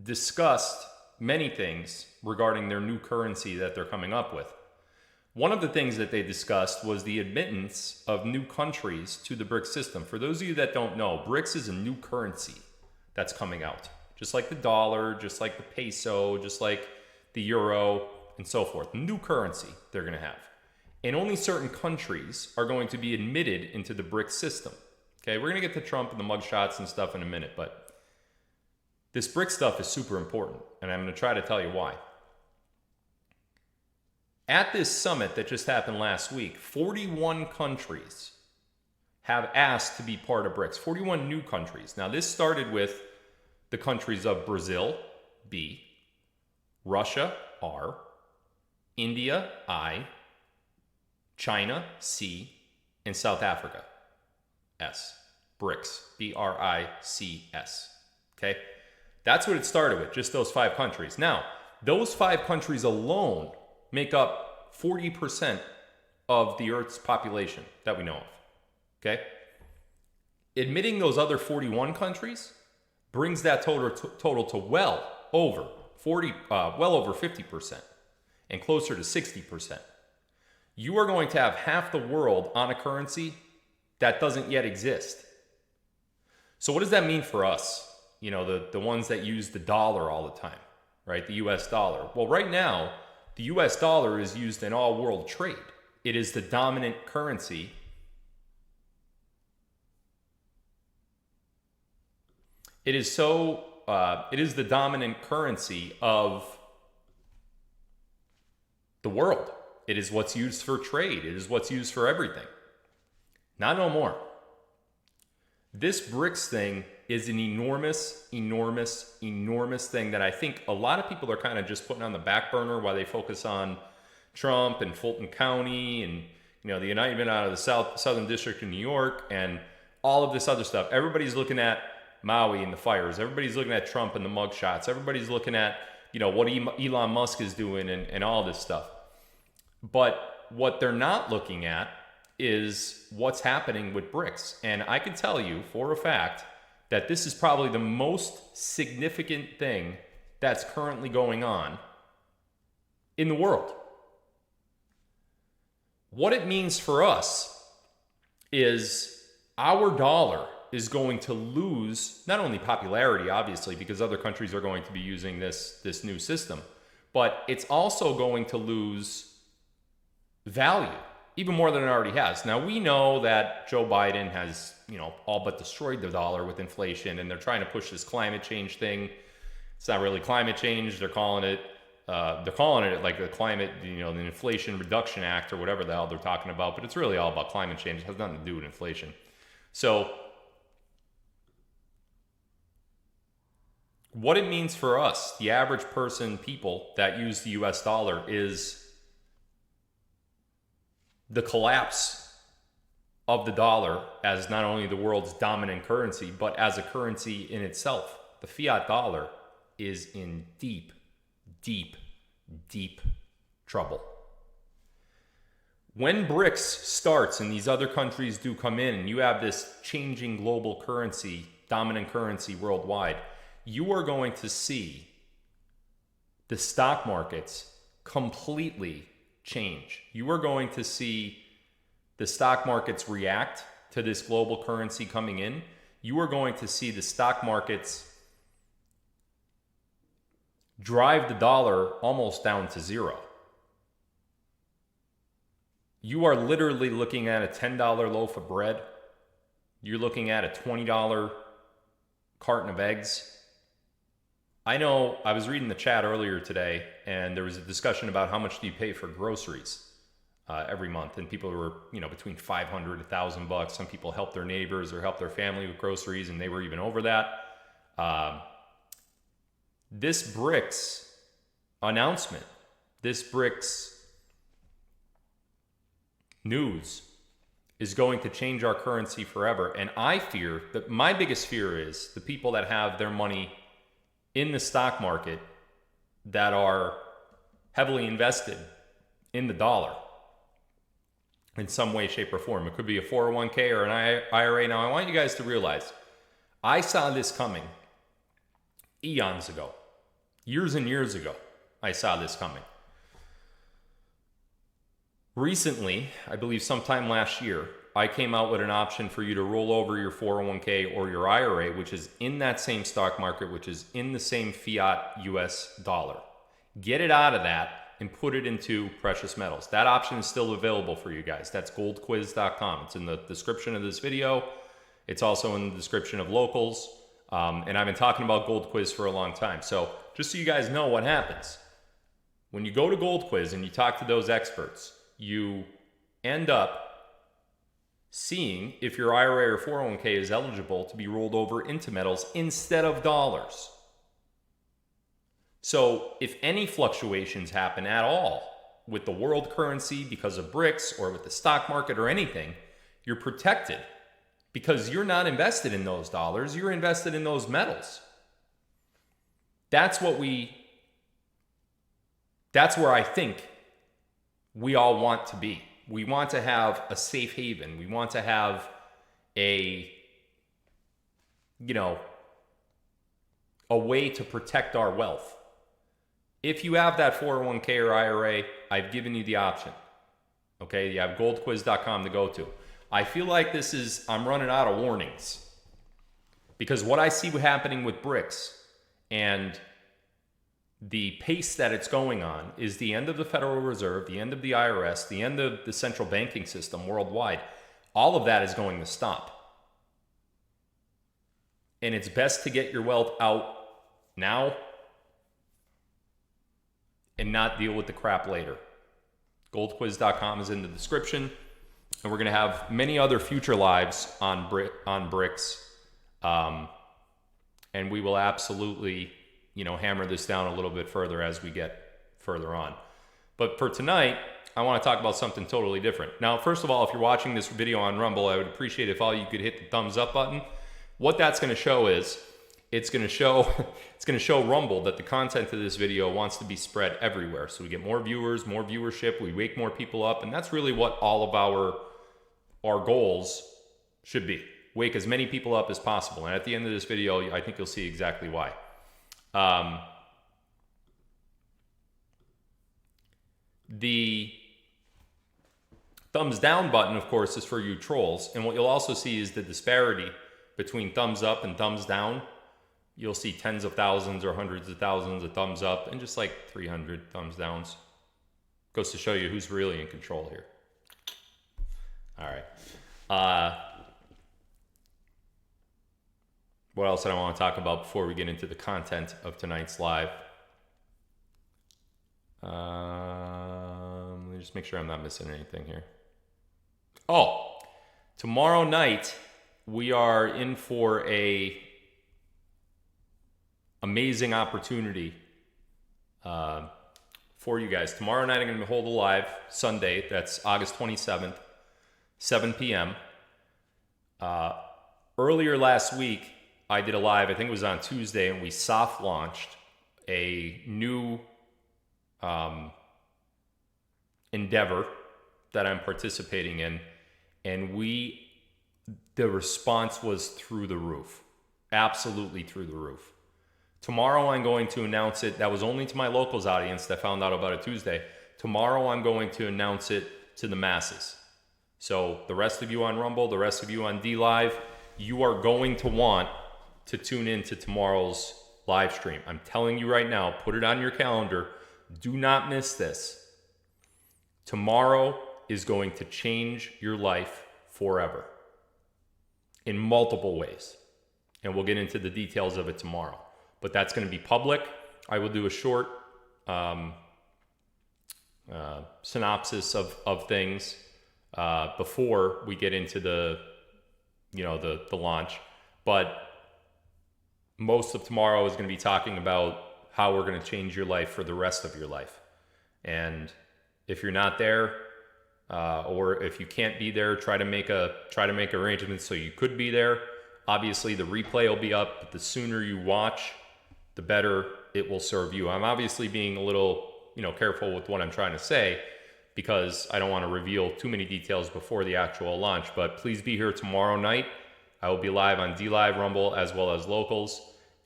discussed many things regarding their new currency that they're coming up with. One of the things that they discussed was the admittance of new countries to the BRICS system. For those of you that don't know, BRICS is a new currency that's coming out. Just like the dollar, just like the peso, just like the euro, and so forth. New currency they're going to have. And only certain countries are going to be admitted into the BRICS system. Okay, we're going to get to Trump and the mugshots and stuff in a minute, but this BRICS stuff is super important, and I'm going to try to tell you why. At this summit that just happened last week, 41 countries have asked to be part of BRICS. 41 new countries. Now, this started with the countries of Brazil, B, Russia, R, India, I, China, C, and South Africa, S. BRICS, B-R-I-C-S. Okay? That's what it started with, just those 5 countries. Now, those 5 countries alone make up 40% of the Earth's population that we know of. Okay? Admitting those other 41 countries brings that total to well over 50% and closer to 60%. You are going to have half the world on a currency that doesn't yet exist. So what does that mean for us? You know, the ones that use the dollar all the time, right? The US dollar. Well, right now, the US dollar is used in all world trade. It is the dominant currency. It is the dominant currency of the world. It is what's used for trade. It is what's used for everything. Not no more. This BRICS thing is an enormous, enormous, enormous thing that I think a lot of people are kind of just putting on the back burner while they focus on Trump and Fulton County and, you know, the indictment out of the Southern District of New York and all of this other stuff. Everybody's looking at Maui and the fires. Everybody's looking at Trump and the mugshots. Everybody's looking at, you know, what Elon Musk is doing and all this stuff. But what they're not looking at is what's happening with BRICS. And I can tell you for a fact that this is probably the most significant thing that's currently going on in the world. What it means for us is our dollar is going to lose not only popularity, obviously, because other countries are going to be using this new system, but it's also going to lose value, even more than it already has. Now, we know that Joe Biden has, you know, all but destroyed the dollar with inflation, and they're trying to push this climate change thing. It's not really climate change. They're calling it like the climate, you know, the Inflation Reduction Act or whatever the hell they're talking about, but it's really all about climate change. It has nothing to do with inflation. So what it means for us, the average person, people that use the US dollar, is the collapse of the dollar as not only the world's dominant currency, but as a currency in itself. The fiat dollar is in deep, deep, deep trouble. When BRICS starts and these other countries do come in and you have this changing global currency, dominant currency worldwide, you are going to see the stock markets completely change. You are going to see the stock markets react to this global currency coming in. You are going to see the stock markets drive the dollar almost down to zero. You are literally looking at a $10 loaf of bread. You're looking at a $20 carton of eggs. I know I was reading the chat earlier today, and there was a discussion about how much do you pay for groceries every month, and people were, you know, between $500, $1,000. Some people help their neighbors or help their family with groceries, and they were even over that. This BRICS announcement, this BRICS news is going to change our currency forever, and I fear that my biggest fear is the people that have their money in the stock market that are heavily invested in the dollar in some way, shape, or form. It could be a 401k or an IRA. Now, I want you guys to realize, I saw this coming eons ago. Years and years ago, I saw this coming. Recently, I believe sometime last year, I came out with an option for you to roll over your 401k or your IRA, which is in that same stock market, which is in the same fiat US dollar. Get it out of that and put it into precious metals. That option is still available for you guys. That's goldquiz.com. It's in the description of this video. It's also in the description of Locals. And I've been talking about Gold Quiz for a long time. So just so you guys know what happens, when you go to Gold Quiz and you talk to those experts, you end up seeing if your IRA or 401k is eligible to be rolled over into metals instead of dollars. So if any fluctuations happen at all with the world currency because of BRICS or with the stock market or anything, you're protected because you're not invested in those dollars, you're invested in those metals. That's where I think we all want to be. We want to have a safe haven. We want to have a way to protect our wealth. If you have that 401k or IRA, I've given you the option. Okay, you have goldquiz.com to go to. I feel like I'm running out of warnings because what I see happening with BRICS and the pace that it's going on is the end of the Federal Reserve, the end of the IRS, the end of the central banking system worldwide. All of that is going to stop. And it's best to get your wealth out now and not deal with the crap later. Goldquiz.com is in the description. And we're going to have many other future lives on BRICS. And we will absolutely hammer this down a little bit further as we get further on. But for tonight, I want to talk about something totally different. Now, first of all, if you're watching this video on Rumble, I would appreciate if all you could hit the thumbs up button. What that's going to show is it's going to show Rumble that the content of this video wants to be spread everywhere. So we get more viewers, more viewership, we wake more people up, and that's really what all of our goals should be. Wake as many people up as possible. And at the end of this video, I think you'll see exactly why. The thumbs down button, of course, is for you trolls. And what you'll also see is the disparity between thumbs up and thumbs down. You'll see tens of thousands or hundreds of thousands of thumbs up and just like 300 thumbs downs. Goes to show you who's really in control here. All right. What else did I want to talk about before we get into the content of tonight's live? Let me just make sure I'm not missing anything here. Oh, tomorrow night we are in for a amazing opportunity for you guys. Tomorrow night I'm going to hold a live Sunday. That's August 27th, 7 p.m. Earlier last week, I did a live, I think it was on Tuesday, and we soft launched a new endeavor that I'm participating in, and the response was through the roof, absolutely through the roof. Tomorrow I'm going to announce it. That was only to my Locals audience that found out about it Tuesday. Tomorrow I'm going to announce it to the masses. So the rest of you on Rumble, the rest of you on DLive, you are going to want to tune in to tomorrow's live stream. I'm telling you right now, put it on your calendar. Do not miss this. Tomorrow is going to change your life forever in multiple ways. And we'll get into the details of it tomorrow. But that's going to be public. I will do a short synopsis of things before we get into the launch. But most of tomorrow is going to be talking about how we're going to change your life for the rest of your life. And if you're not there, or if you can't be there, try to make arrangements so you could be there. Obviously, the replay will be up, but the sooner you watch, the better it will serve you. I'm obviously being a little, careful with what I'm trying to say because I don't want to reveal too many details before the actual launch. But please be here tomorrow night. I will be live on DLive, Rumble, as well as Locals.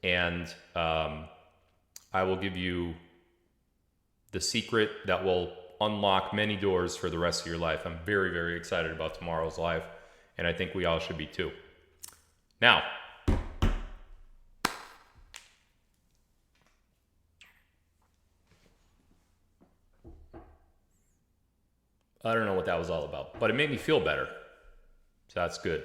And I I will give you the secret that will unlock many doors for the rest of your life. I'm very, very excited about tomorrow's live, and I think we all should be too. Now, I don't know what that was all about, but it made me feel better. So that's good.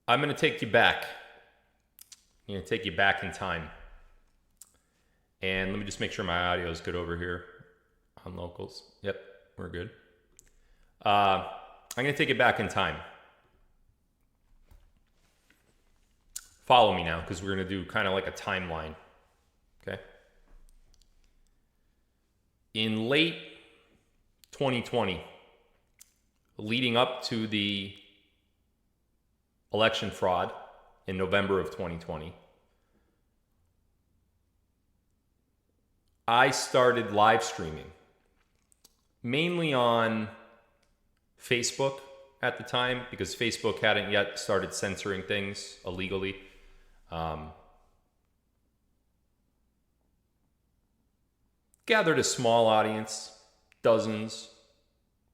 I'm going to take you back. I'm going to take you back in time. And let me just make sure my audio is good over here on locals. Yep, we're good. I'm going to take you back in time. Follow me now, because we're going to do kind of like a timeline. Okay? In late 2020, leading up to the election fraud in November of 2020, I started live streaming, mainly on Facebook at the time, because Facebook hadn't yet started censoring things illegally. Gathered a small audience, dozens,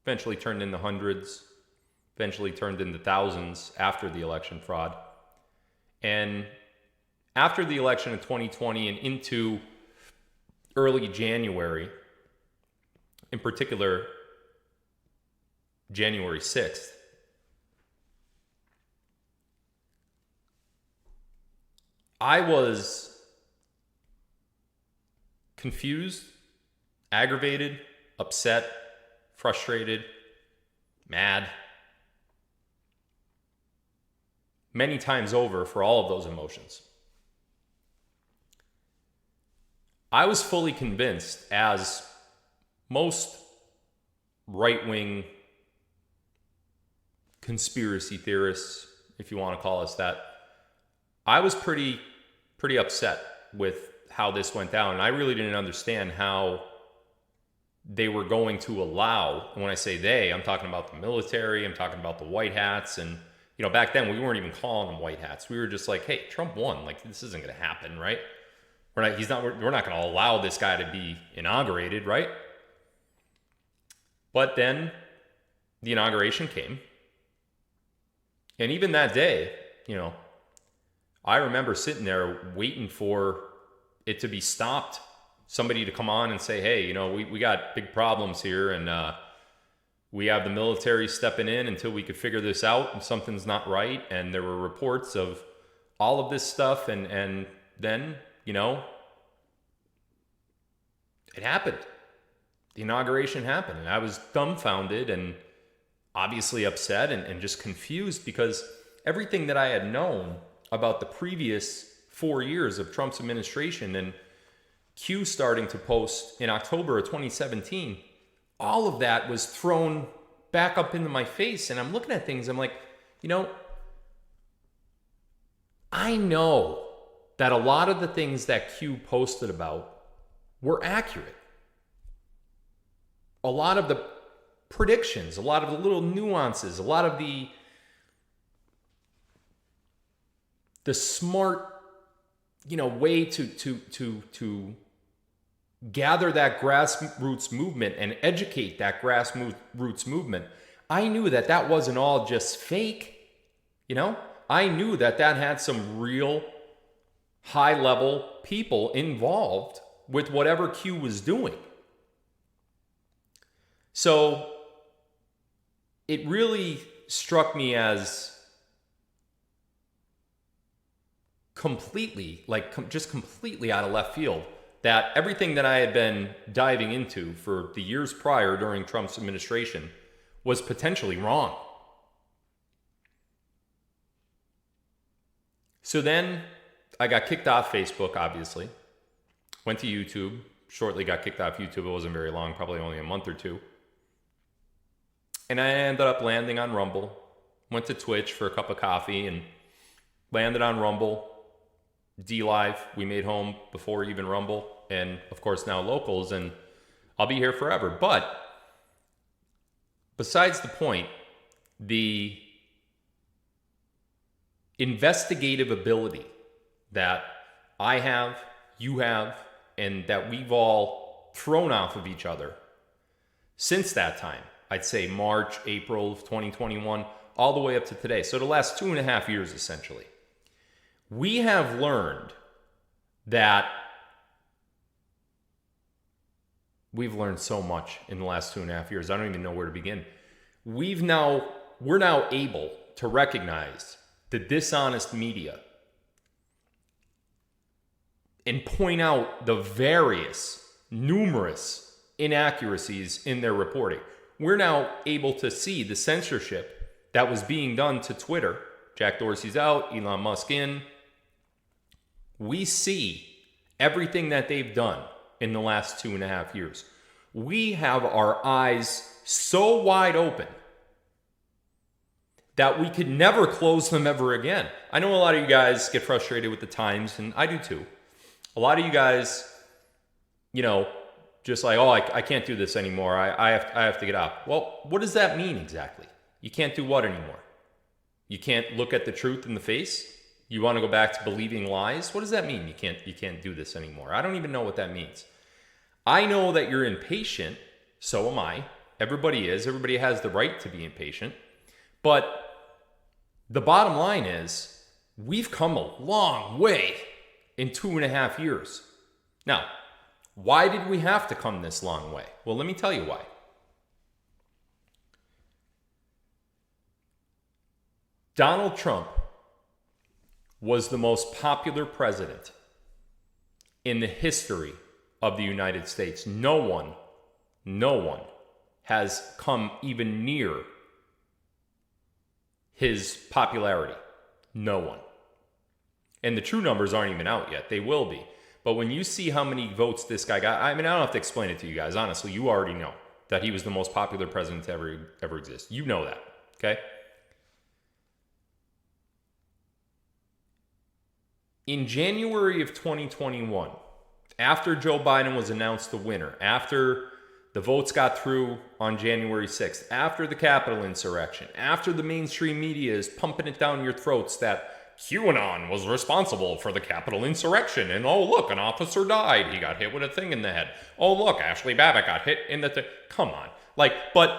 eventually turned into hundreds, eventually turned into thousands after the election fraud. And after the election of 2020 and into early January, in particular, January 6th, I was confused, aggravated, upset, frustrated, mad, many times over for all of those emotions. I was fully convinced, as most right-wing conspiracy theorists, if you want to call us that, I was pretty upset with how this went down. And I really didn't understand how they were going to allow, and when I say they, I'm talking about the military, I'm talking about the white hats. And, you know, back then we weren't even calling them white hats. We were just like, hey, Trump won. Like, this isn't going to happen, right? We're not going to allow this guy to be inaugurated, right? But then the inauguration came. And even that day, you know, I remember sitting there waiting for it to be stopped. Somebody to come on and say, hey, you know, we got big problems here, and we have the military stepping in until we could figure this out, and something's not right. And there were reports of all of this stuff, and then, you know, it happened. The inauguration happened, and I was dumbfounded and obviously upset and just confused, because everything that I had known about the previous 4 years of Trump's administration and Q starting to post in October of 2017, all of that was thrown back up into my face. And I'm looking at things, I'm like, you know, I know that a lot of the things that Q posted about were accurate. A lot of the predictions, a lot of the little nuances, a lot of the smart, you know, way to gather that grassroots movement and educate that grassroots movement. I knew that that wasn't all just fake, you know? I knew that that had some real high-level people involved with whatever Q was doing. So it really struck me as completely, just completely out of left field, that everything that I had been diving into for the years prior during Trump's administration was potentially wrong. So then I got kicked off Facebook, obviously. Went to YouTube. Shortly got kicked off YouTube. It wasn't very long, probably only a month or two. And I ended up landing on Rumble. Went to Twitch for a cup of coffee and landed on Rumble. D-Live, we made home before even Rumble. And, of course, now Locals. And I'll be here forever. But besides the point, the investigative ability that I have, you have, and that we've all thrown off of each other since that time. I'd say March, April of 2021, all the way up to today. So the last 2.5 years, essentially. We have learned that we've learned so much in the last 2.5 years. I don't even know where to begin. We're now able to recognize the dishonest media and point out the numerous inaccuracies in their reporting. We're now able to see the censorship that was being done to Twitter. Jack Dorsey's out, Elon Musk in. We see everything that they've done in the last 2.5 years. We have our eyes so wide open that we could never close them ever again. I know a lot of you guys get frustrated with the Times, and I do too. A lot of you guys, just like, oh, I can't do this anymore. I have to get out. Well, what does that mean exactly? You can't do what anymore? You can't look at the truth in the face? You want to go back to believing lies? What does that mean? You can't do this anymore. I don't even know what that means. I know that you're impatient. So am I. Everybody is. Everybody has the right to be impatient. But the bottom line is, we've come a long way in 2.5 years. Now, why did we have to come this long way? Well, let me tell you why. Donald Trump was the most popular president in the history of the United States. No one has come even near his popularity. No one. And the true numbers aren't even out yet. They will be. But when you see how many votes this guy got, I don't have to explain it to you guys. Honestly, you already know that he was the most popular president to ever exist. You know that, okay? In January of 2021, after Joe Biden was announced the winner, after the votes got through on January 6th, after the Capitol insurrection, after the mainstream media is pumping it down your throats that QAnon was responsible for the Capitol insurrection, and oh look, an officer died. He got hit with a thing in the head. Oh look, Ashley Babbitt got hit in the Come on. But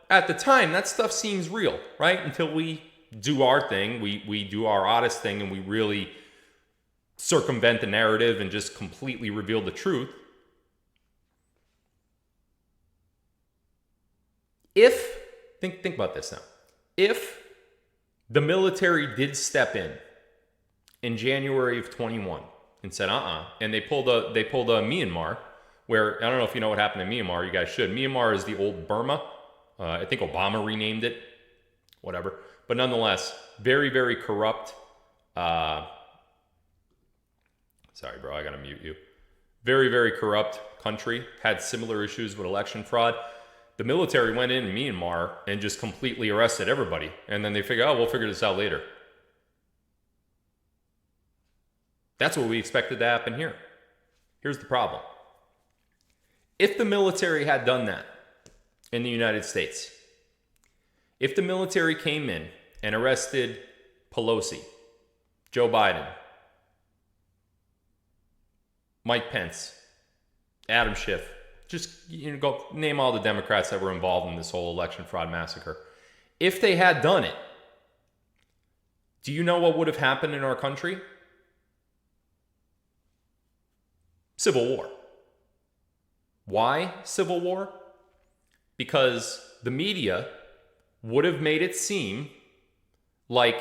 at the time, that stuff seems real, right? Until we do our thing, we do our oddest thing, and we really circumvent the narrative and just completely reveal the truth. Think about this now. If the military did step in January of 21 and said, and they pulled a Myanmar, where, I don't know if you know what happened in Myanmar, you guys should. Myanmar is the old Burma. I think Obama renamed it, whatever. But nonetheless, very, very corrupt. Sorry, bro, I gotta mute you. Very, very corrupt country, had similar issues with election fraud. The military went in Myanmar and just completely arrested everybody. And then they figure, we'll figure this out later. That's what we expected to happen here. Here's the problem. If the military had done that in the United States, if the military came in and arrested Pelosi, Joe Biden, Mike Pence, Adam Schiff, just go name all the Democrats that were involved in this whole election fraud massacre. If they had done it, do you know what would have happened in our country? Civil war. Why civil war? Because the media would have made it seem like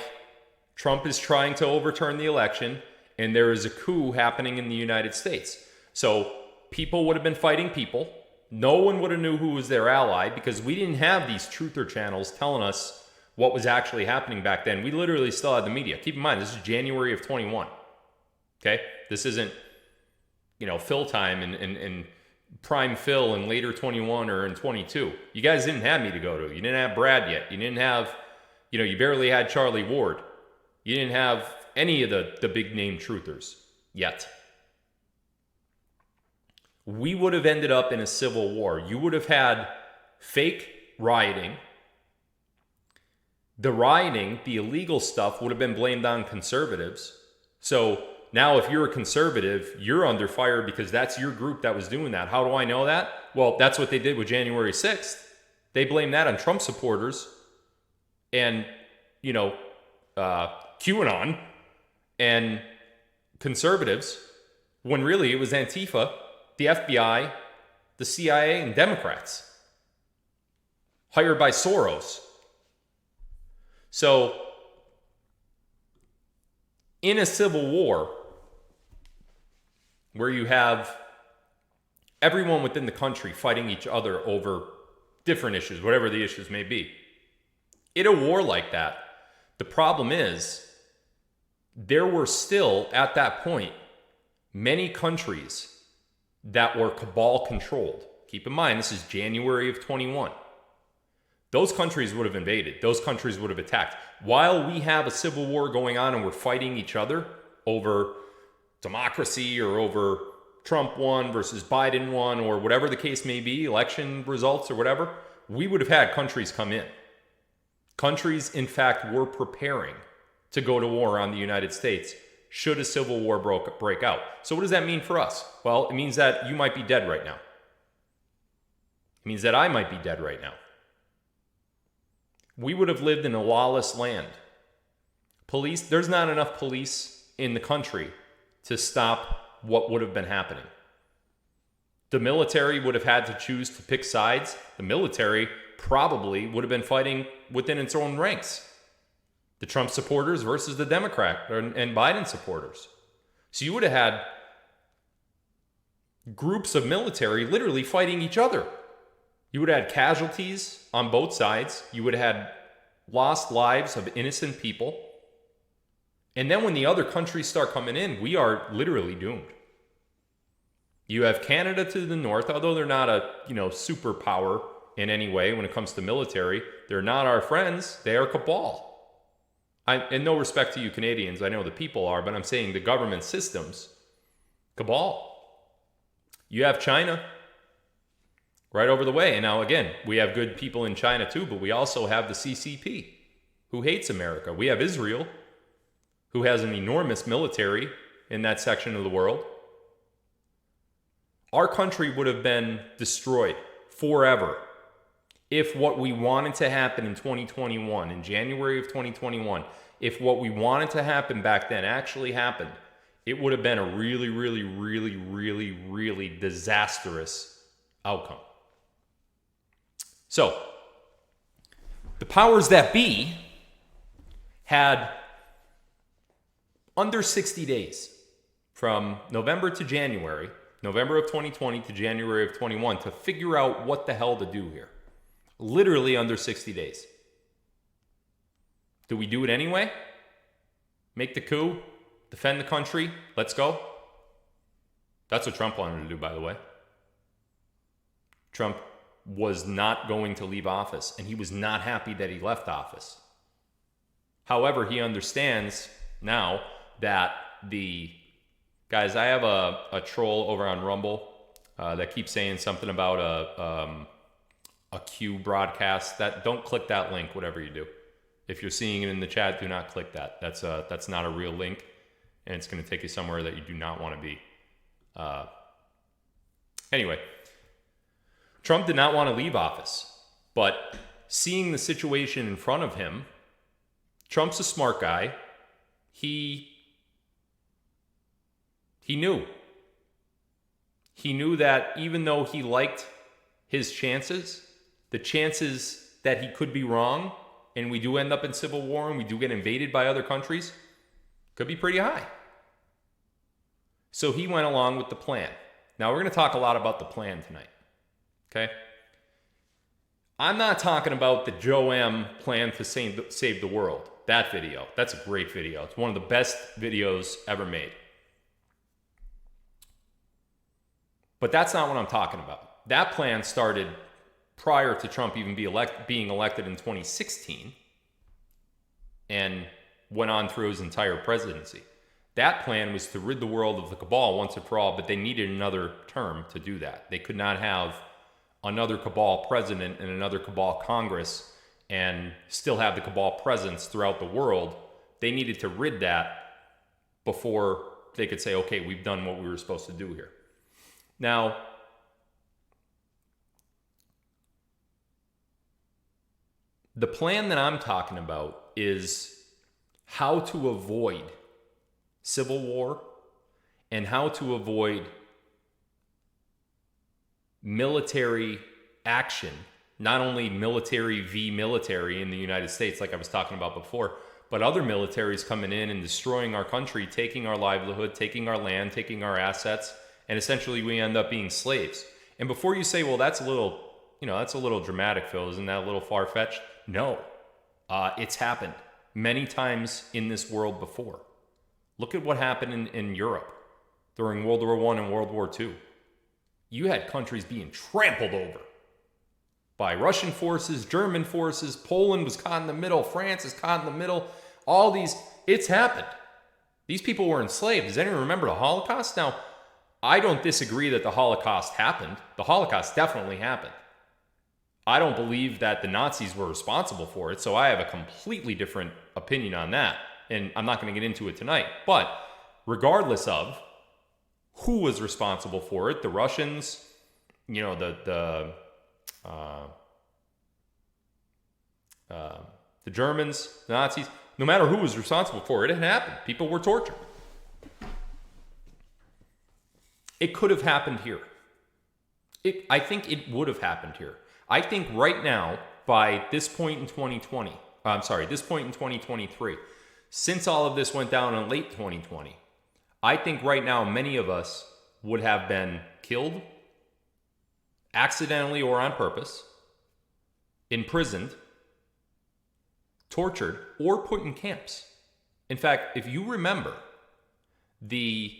Trump is trying to overturn the election and there is a coup happening in the United States. So people would have been fighting people. No one would have knew who was their ally because we didn't have these truther channels telling us what was actually happening back then. We literally still had the media. Keep in mind, this is January of 21. Okay? This isn't, Phil time and prime Phil in later 21 or in 22. You guys didn't have me to go to. You didn't have Brad yet. You didn't have, you barely had Charlie Ward. You didn't have any of the big name truthers yet. We would have ended up in a civil war. You would have had fake rioting. the rioting, the illegal stuff would have been blamed on conservatives. So now if you're a conservative, you're under fire because that's your group that was doing that. How do I know that? Well, that's what they did with January 6th. They blamed that on Trump supporters and, QAnon and conservatives, when really it was Antifa, the FBI, the CIA, and Democrats hired by Soros. So, in a civil war where you have everyone within the country fighting each other over different issues, whatever the issues may be, in a war like that, the problem is there were still, at that point, many countries that were cabal controlled. Keep in mind, this is January of 21. Those countries would have invaded. Those countries would have attacked. While we have a civil war going on and we're fighting each other over democracy or over Trump won versus Biden won or whatever the case may be, election results or whatever, we would have had countries come in. Countries, in fact, were preparing to go to war on the United States should a civil war break out. So what does that mean for us? Well, it means that you might be dead right now. It means that I might be dead right now. We would have lived in a lawless land. There's not enough police in the country to stop what would have been happening. The military would have had to choose to pick sides. The military probably would have been fighting within its own ranks. The Trump supporters versus the Democrat and Biden supporters. So you would have had groups of military literally fighting each other. You would have had casualties on both sides. You would have had lost lives of innocent people. And then when the other countries start coming in, we are literally doomed. You have Canada to the north, although they're not a superpower in any way when it comes to military. They're not our friends. They are cabal. In no respect to you Canadians, I know the people are, but I'm saying the government systems, cabal. You have China right over the way. And now, again, we have good people in China too, but we also have the CCP, who hates America. We have Israel, who has an enormous military in that section of the world. Our country would have been destroyed forever if what we wanted to happen in 2021, in January of 2021, if what we wanted to happen back then actually happened, it would have been a really, really, really, really, really disastrous outcome. So, the powers that be had under 60 days from November to January, November of 2020 to January of 21, to figure out what the hell to do here. Literally under 60 days. Do we do it anyway? Make the coup? Defend the country? Let's go? That's what Trump wanted to do, by the way. Trump was not going to leave office, and he was not happy that he left office. However, he understands now that guys, I have a troll over on Rumble that keeps saying something about a Q broadcast. Don't click that link, whatever you do. If you're seeing it in the chat, do not click that. That's not a real link, and it's going to take you somewhere that you do not want to be. Anyway, Trump did not want to leave office, but seeing the situation in front of him, Trump's a smart guy. He knew. He knew that even though he liked his chances, the chances that he could be wrong and we do end up in civil war and we do get invaded by other countries could be pretty high. So he went along with the plan. Now we're going to talk a lot about the plan tonight. Okay? I'm not talking about the Joe M plan to save the world. That video. That's a great video. It's one of the best videos ever made. But that's not what I'm talking about. That plan started prior to Trump even being elected in 2016 and went on through his entire presidency. That plan was to rid the world of the cabal once and for all, but they needed another term to do that. They could not have another cabal president and another cabal Congress and still have the cabal presence throughout the world, they needed to rid that before they could say, okay, we've done what we were supposed to do here. Now, the plan that I'm talking about is how to avoid civil war and how to avoid military action, not only military v. military in the United States, like I was talking about before, but other militaries coming in and destroying our country, taking our livelihood, taking our land, taking our assets, and essentially we end up being slaves. And before you say, well, that's a little dramatic, Phil, isn't that a little far-fetched? No, it's happened many times in this world before. Look at what happened in Europe during World War I and World War II. You had countries being trampled over by Russian forces, German forces. Poland was caught in the middle. France is caught in the middle. All these, it's happened. These people were enslaved. Does anyone remember the Holocaust? Now, I don't disagree that the Holocaust happened. The Holocaust definitely happened. I don't believe that the Nazis were responsible for it, so I have a completely different opinion on that. And I'm not going to get into it tonight. But regardless of who was responsible for it, the Russians, the Germans, the Nazis, no matter who was responsible for it, it happened. People were tortured. It could have happened here. I think it would have happened here. I think right now, by this point in 2023, since all of this went down in late 2020, I think right now many of us would have been killed, accidentally or on purpose, imprisoned, tortured, or put in camps. In fact, if you remember, the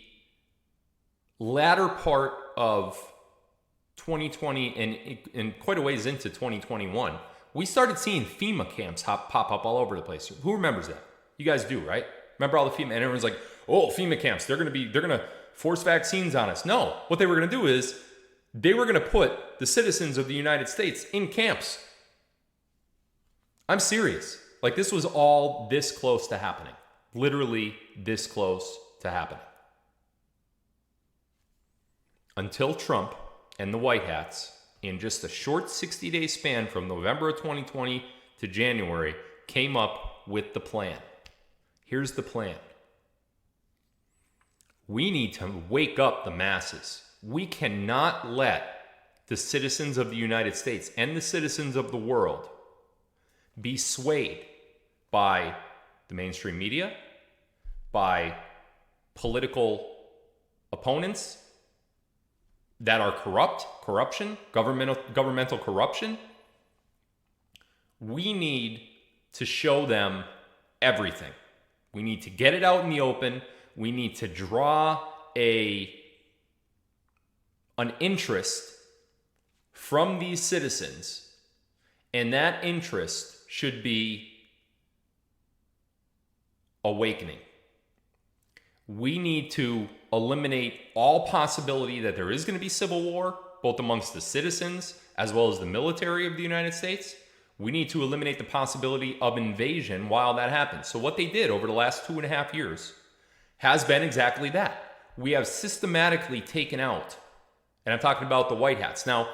latter part of 2020 and quite a ways into 2021, we started seeing FEMA camps pop up all over the place. Who remembers that? You guys do, right? Remember all the FEMA, and everyone's like, oh, FEMA camps, they're gonna force vaccines on us. No, what they were gonna do is they were gonna put the citizens of the United States in camps. I'm serious. Like, this was all this close to happening. Literally this close to happening. Until Trump and the White Hats, in just a short 60-day span from November of 2020 to January, came up with the plan. Here's the plan. We need to wake up the masses. We cannot let the citizens of the United States and the citizens of the world be swayed by the mainstream media, by political opponents that are corruption, governmental corruption. We need to show them everything. We need to get it out in the open. We need to draw an interest from these citizens, and that interest should be awakening. We need to eliminate all possibility that there is going to be civil war, both amongst the citizens as well as the military of the United States. We need to eliminate the possibility of invasion while that happens. So what they did over the last 2.5 years has been exactly that. We have systematically taken out, and I'm talking about the White Hats. Now,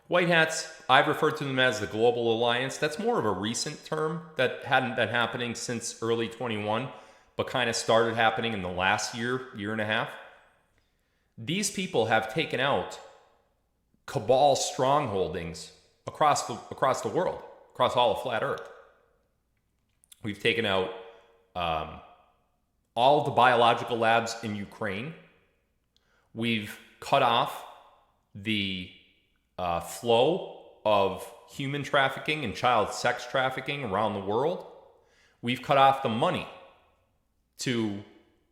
White Hats, I've referred to them as the Global Alliance. That's more of a recent term that hadn't been happening since early 21, but kind of started happening in the last year and a half. These people have taken out cabal strongholdings across the world, across all of flat Earth. We've taken out all of the biological labs in Ukraine. We've cut off the flow of human trafficking and child sex trafficking around the world. We've cut off the money to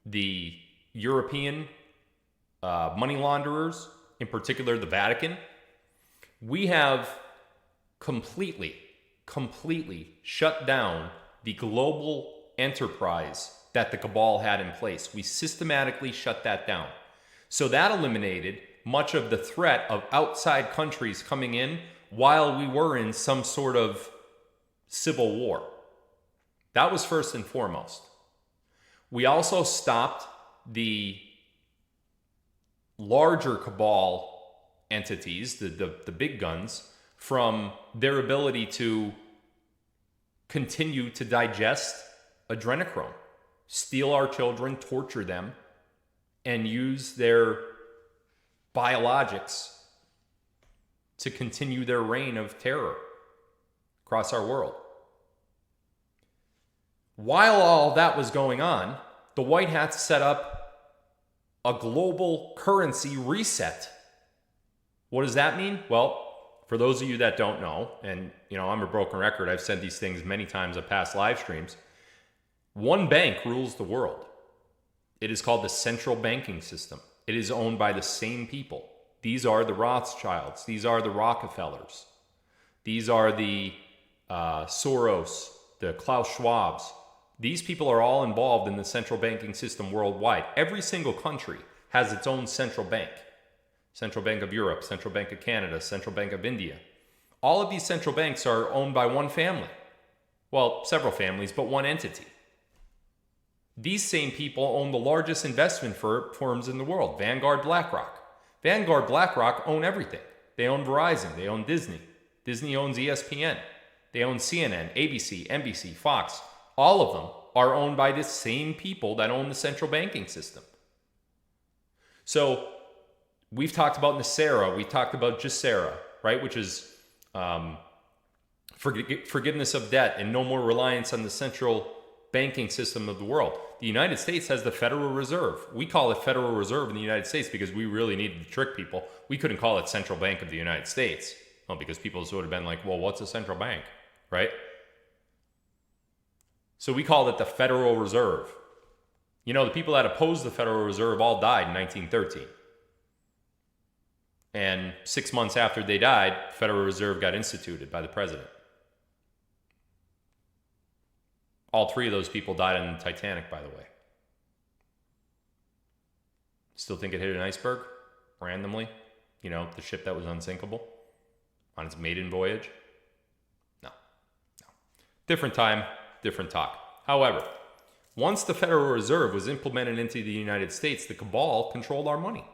the European money launderers, in particular the Vatican. We have completely shut down the global enterprise that the cabal had in place. We systematically shut that down. So that eliminated much of the threat of outside countries coming in while we were in some sort of civil war. That was first and foremost. We also stopped the larger cabal entities, the big guns, from their ability to continue to digest adrenochrome, steal our children, torture them, and use their biologics to continue their reign of terror across our world. While all that was going on, the White Hats set up a global currency reset. What does that mean? Well, for those of you that don't know, and I'm a broken record, I've said these things many times on past live streams. One bank rules the world. It is called the central banking system. It is owned by the same people. These are the Rothschilds. These are the Rockefellers. These are the Soros, the Klaus Schwabs. These people are all involved in the central banking system worldwide. Every single country has its own central bank. Central Bank of Europe, Central Bank of Canada, Central Bank of India. All of these central banks are owned by one family. Well, several families, but one entity. These same people own the largest investment firms in the world, Vanguard, BlackRock. Vanguard, BlackRock own everything. They own Verizon. They own Disney. Disney owns ESPN. They own CNN, ABC, NBC, Fox. All of them are owned by the same people that own the central banking system. So we've talked about Nasera. We've talked about Jacera, right? Which is forgiveness of debt and no more reliance on the central banking system of the world. The United States has the Federal Reserve. We call it Federal Reserve in the United States because we really needed to trick people. We couldn't call it Central Bank of the United States. Well, because people would have been like, well, what's a central bank, right? So we called it the Federal Reserve. The people that opposed the Federal Reserve all died in 1913. And 6 months after they died, Federal Reserve got instituted by the president. All three of those people died on the Titanic, by the way. Still think it hit an iceberg randomly? The ship that was unsinkable on its maiden voyage? No. Different time, different talk. However, once the Federal Reserve was implemented into the United States, the cabal controlled our money.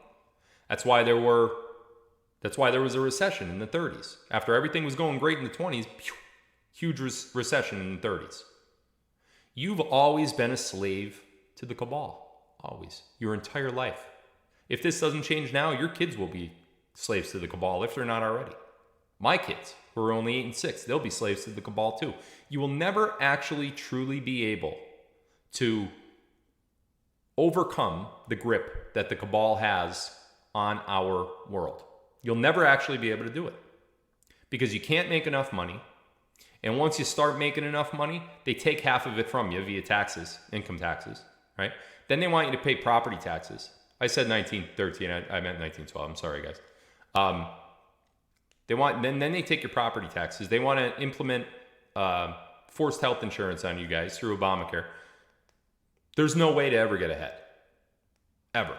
That's why there was a recession in the 30s. After everything was going great in the 20s, huge recession in the 30s. You've always been a slave to the cabal. Always. Your entire life. If this doesn't change now, your kids will be slaves to the cabal if they're not already. My kids, who are only 8 and 6, they'll be slaves to the cabal too. You will never actually truly be able to overcome the grip that the cabal has on our world. You'll never actually be able to do it because you can't make enough money. And once you start making enough money, they take half of it from you via taxes, income taxes, right? Then they want you to pay property taxes. I said 1913, I meant 1912. I'm sorry, guys. Then they take your property taxes. They want to implement forced health insurance on you guys through Obamacare. There's no way to ever get ahead. Ever.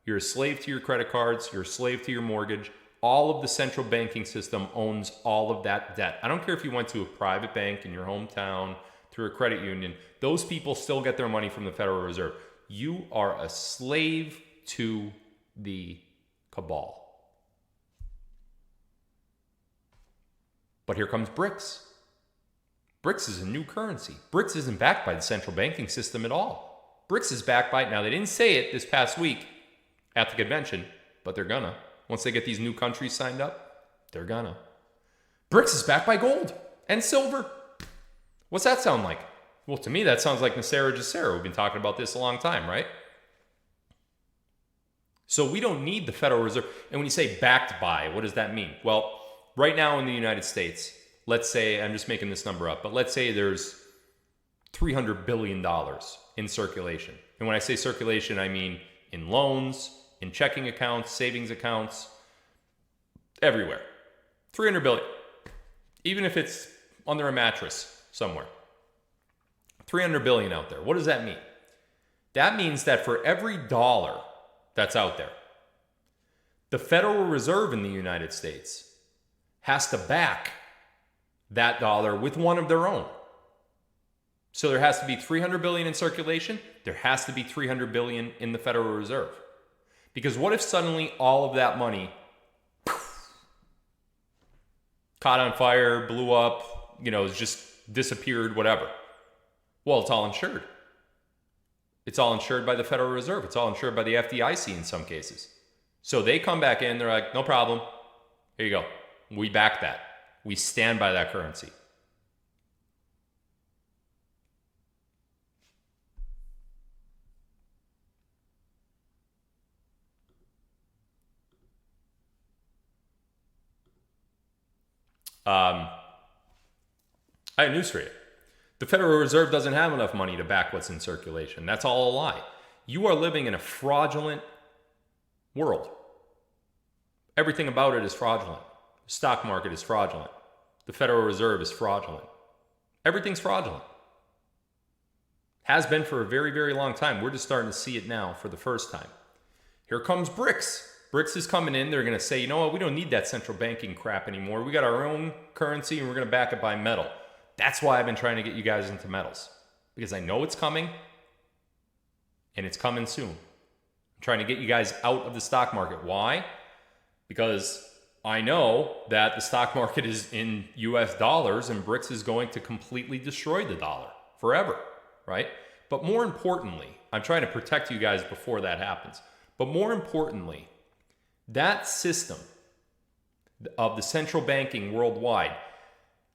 You're a slave to your credit cards. You're a slave to your mortgage. All of the central banking system owns all of that debt. I don't care if you went to a private bank in your hometown, through a credit union. Those people still get their money from the Federal Reserve. You are a slave to the cabal. But here comes BRICS. BRICS is a new currency. BRICS isn't backed by the central banking system at all. BRICS is backed by, now they didn't say it this past week at the convention, but they're gonna. Once they get these new countries signed up, they're gonna. BRICS is backed by gold and silver. What's that sound like? Well, to me, that sounds like Nasera Jacera. We've been talking about this a long time, right? So we don't need the Federal Reserve. And when you say backed by, what does that mean? Well, right now in the United States, let's say, I'm just making this number up, but let's say there's $300 billion in circulation. And when I say circulation, I mean in loans, in checking accounts, savings accounts, everywhere. 300 billion. Even if it's under a mattress somewhere. 300 billion out there. What does that mean? That means that for every dollar that's out there, the Federal Reserve in the United States has to back that dollar with one of their own. So there has to be 300 billion in circulation. There has to be 300 billion in the Federal Reserve. Because what if suddenly all of that money caught on fire, blew up, just disappeared, whatever? Well, it's all insured. It's all insured by the Federal Reserve. It's all insured by the FDIC in some cases. So they come back in, they're like, no problem. Here you go. We back that. We stand by that currency. I have news for you. The Federal Reserve doesn't have enough money to back what's in circulation. That's all a lie. You are living in a fraudulent world. Everything about it is fraudulent. The stock market is fraudulent. The Federal Reserve is fraudulent. Everything's fraudulent. Has been for a very, very long time. We're just starting to see it now for the first time. Here comes BRICS. BRICS is coming in. They're going to say, you know what? We don't need that central banking crap anymore. We got our own currency and we're going to back it by metal. That's why I've been trying to get you guys into metals. Because I know it's coming. And it's coming soon. I'm trying to get you guys out of the stock market. Why? Because I know that the stock market is in US dollars and BRICS is going to completely destroy the dollar forever, right? But more importantly, I'm trying to protect you guys before that happens. But more importantly, that system of the central banking worldwide,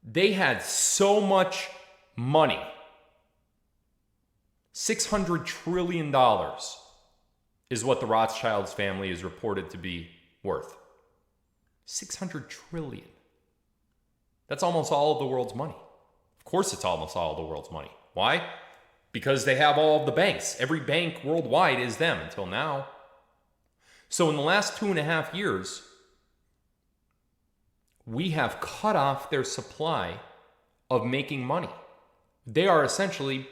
they had so much money. $600 trillion is what the Rothschilds family is reported to be worth. 600 trillion. That's almost all of the world's money. Of course it's almost all of the world's money. Why? Because they have all of the banks. Every bank worldwide is them until now. So in the last 2.5 years, we have cut off their supply of making money. They are essentially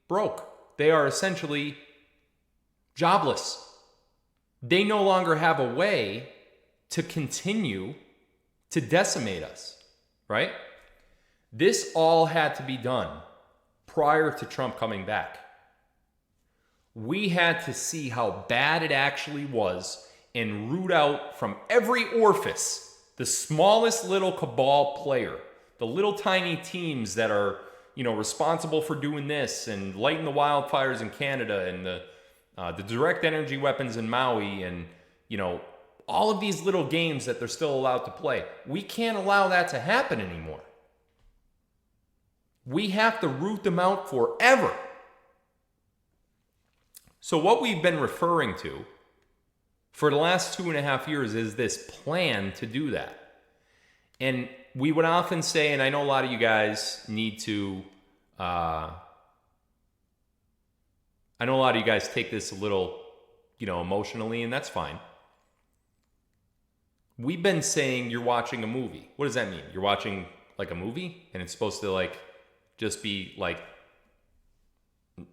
broke. They are essentially jobless. They no longer have a way to continue to decimate us, right? This all had to be done prior to Trump coming back. We had to see how bad it actually was and root out from every orifice the smallest little cabal player, the little tiny teams that are, responsible for doing this and lighting the wildfires in Canada and the direct energy weapons in Maui and, all of these little games that they're still allowed to play. We can't allow that to happen anymore. We have to root them out forever. So what we've been referring to for the last 2.5 years is this plan to do that. And we would often say, and I know a lot of you guys need to, I know a lot of you guys take this a little, emotionally, and that's fine. We've been saying you're watching a movie. What does that mean? You're watching like a movie and it's supposed to just be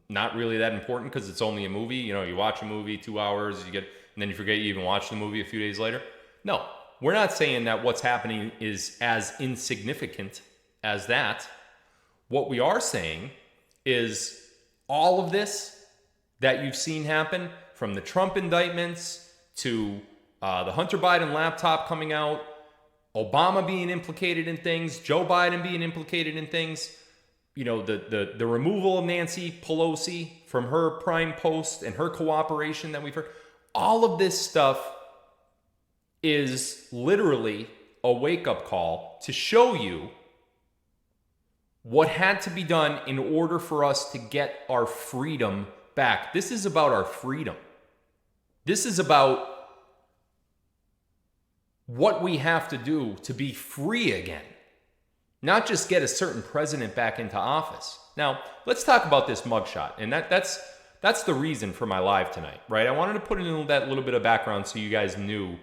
not really that important because it's only a movie. You watch a movie 2 hours, and then you forget you even watched the movie a few days later. No, we're not saying that what's happening is as insignificant as that. What we are saying is all of this that you've seen happen, from the Trump indictments to the Hunter Biden laptop coming out, Obama being implicated in things, Joe Biden being implicated in things, the removal of Nancy Pelosi from her prime post and her cooperation that we've heard. All of this stuff is literally a wake-up call to show you what had to be done in order for us to get our freedom back. This is about our freedom. This is about what we have to do to be free again. Not just get a certain president back into office. Now, let's talk about this mugshot. And that's the reason for my live tonight, right? I wanted to put in that little bit of background so you guys knew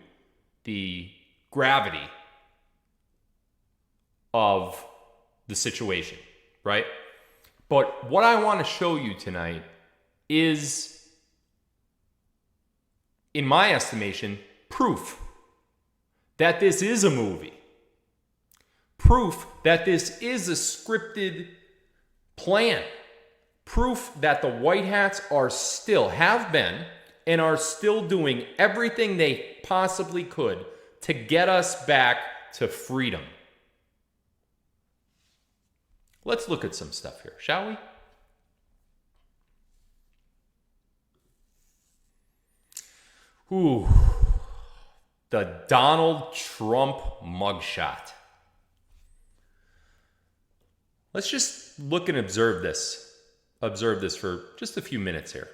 the gravity of the situation, right? But what I want to show you tonight is, in my estimation, proof that this is a movie. Proof that this is a scripted plan. Proof that the white hats have been, and are still doing everything they possibly could to get us back to freedom. Let's look at some stuff here, shall we? Ooh, the Donald Trump mugshot. Let's just look and observe this. Observe this for just a few minutes here.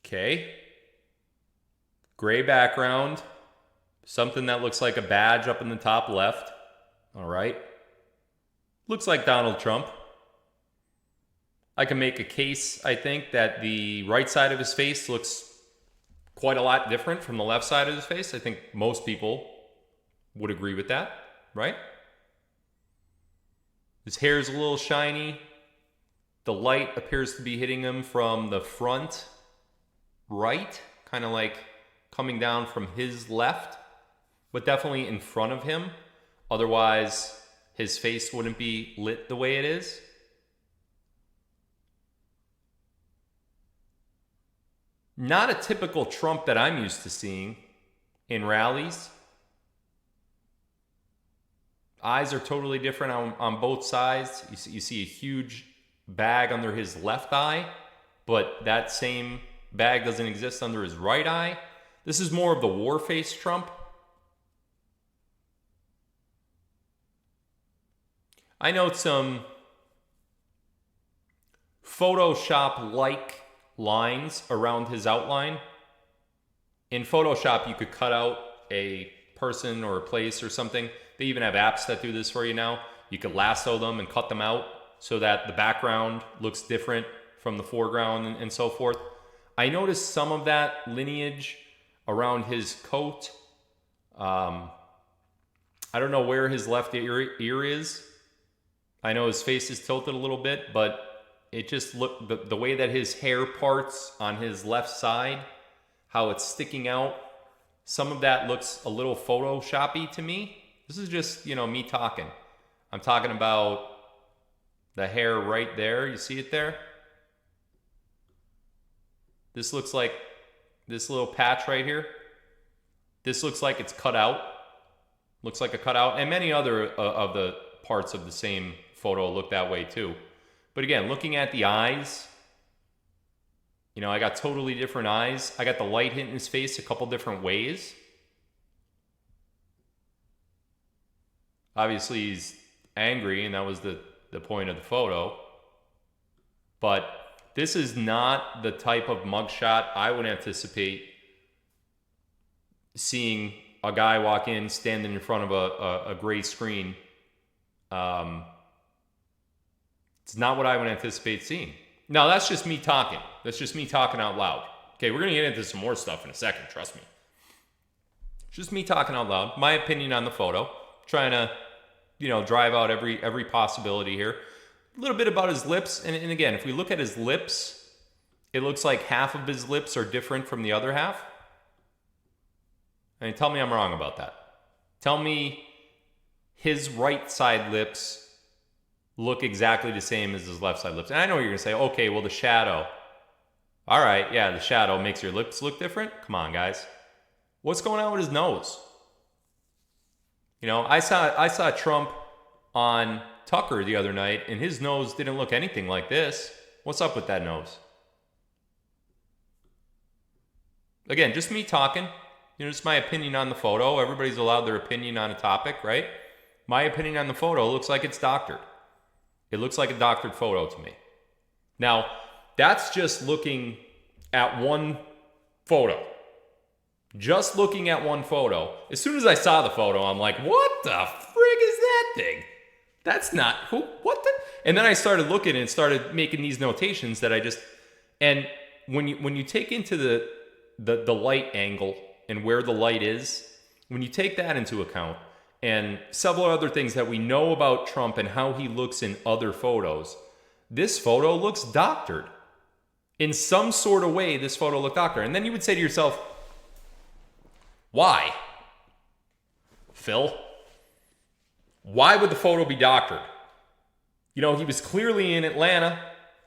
Okay. Gray background. Something that looks like a badge up in the top left. All right. Looks like Donald Trump. I can make a case, I think, that the right side of his face looks quite a lot different from the left side of his face. I think most people would agree with that, right? His hair is a little shiny. The light appears to be hitting him from the front right, kind of like coming down from his left, but definitely in front of him. Otherwise, his face wouldn't be lit the way it is. Not a typical Trump that I'm used to seeing in rallies. Eyes are totally different on both sides. You see a huge bag under his left eye, but that same bag doesn't exist under his right eye. This is more of the war face Trump. I note some Photoshop-like lines around his outline. In Photoshop, you could cut out a person or a place or something. They even have apps that do this for you now. You could lasso them and cut them out so that the background looks different from the foreground and so forth. I noticed some of that lineage around his coat. I don't know where his left ear is. I know his face is tilted a little bit, but it just looked, the way that his hair parts on his left side, how it's sticking out, some of that looks a little Photoshoppy to me. This is just, me talking. I'm talking about the hair right there. You see it there? This looks like this little patch right here. This looks like it's cut out. Looks like a cutout. And many other of the parts of the same photo look that way too. But again, looking at the eyes, I got totally different eyes. I got the light hitting his face a couple different ways. Obviously, he's angry, and that was the point of the photo. But this is not the type of mugshot I would anticipate seeing a guy walk in, standing in front of a gray screen. It's not what I would anticipate seeing. Now, that's just me talking. That's just me talking out loud. Okay, we're going to get into some more stuff in a second, trust me. It's just me talking out loud. My opinion on the photo. Trying to, drive out every possibility here. A little bit about his lips. And again, if we look at his lips, it looks like half of his lips are different from the other half. I mean, tell me I'm wrong about that. Tell me his right side lips look exactly the same as his left side lips. And I know you're going to say, okay, well, the shadow. All right, yeah, the shadow makes your lips look different. Come on, guys. What's going on with his nose? I saw Trump on Tucker the other night, and his nose didn't look anything like this. What's up with that nose? Again, just me talking. Just my opinion on the photo. Everybody's allowed their opinion on a topic, right? My opinion on the photo looks like it's doctored. It looks like a doctored photo to me. Now, that's just looking at one photo. Just looking at one photo. As soon as I saw the photo, I'm like, what the frig is that thing? That's not, what the? And then I started looking and started making these notations that and when you take into the light angle and where the light is, when you take that into account, and several other things that we know about Trump and how he looks in other photos, this photo looks doctored. In some sort of way, this photo looked doctored. And then you would say to yourself, why? Phil. Why would the photo be doctored? You know, he was clearly in Atlanta.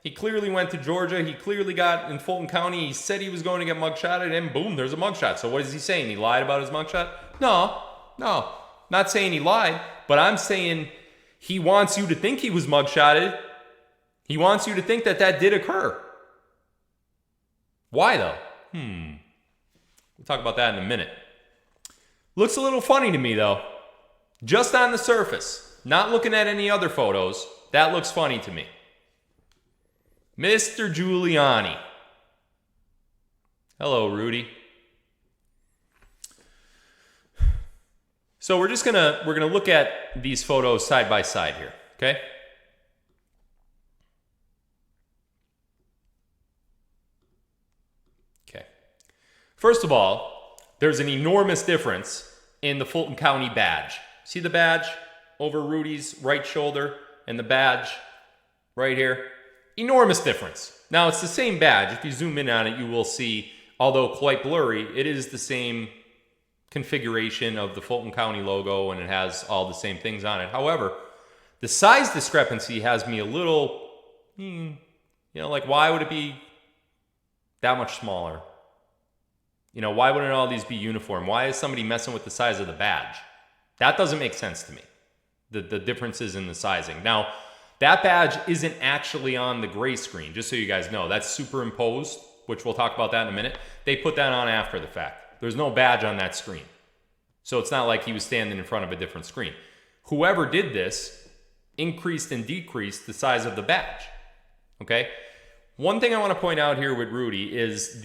He clearly went to Georgia. He clearly got in Fulton County. He said he was going to get mugshotted, and boom, there's a mugshot. So what is he saying? He lied about his mugshot? No. Not saying he lied, but I'm saying he wants you to think he was mugshotted. He wants you to think that that did occur. Why though? We'll talk about that in a minute. Looks a little funny to me though. Just on the surface, not looking at any other photos, that looks funny to me. Mr. Giuliani. Hello, Rudy. So we're gonna look at these photos side by side here, okay? Okay. First of all, there's an enormous difference in the Fulton County badge. See the badge over Rudy's right shoulder and the badge right here? Enormous difference. Now, it's the same badge. If you zoom in on it, you will see, although quite blurry, it is the same configuration of the Fulton County logo, and it has all the same things on it. However, the size discrepancy has me a little, like, why would it be that much smaller? You know, why wouldn't all these be uniform? Why is somebody messing with the size of the badge? That doesn't make sense to me, the differences in the sizing. Now, that badge isn't actually on the gray screen, just so you guys know. That's superimposed, which we'll talk about that in a minute. They put that on after the fact. There's no badge on that screen. So it's not like he was standing in front of a different screen. Whoever did this increased and decreased the size of the badge, okay? One thing I want to point out here with Rudy is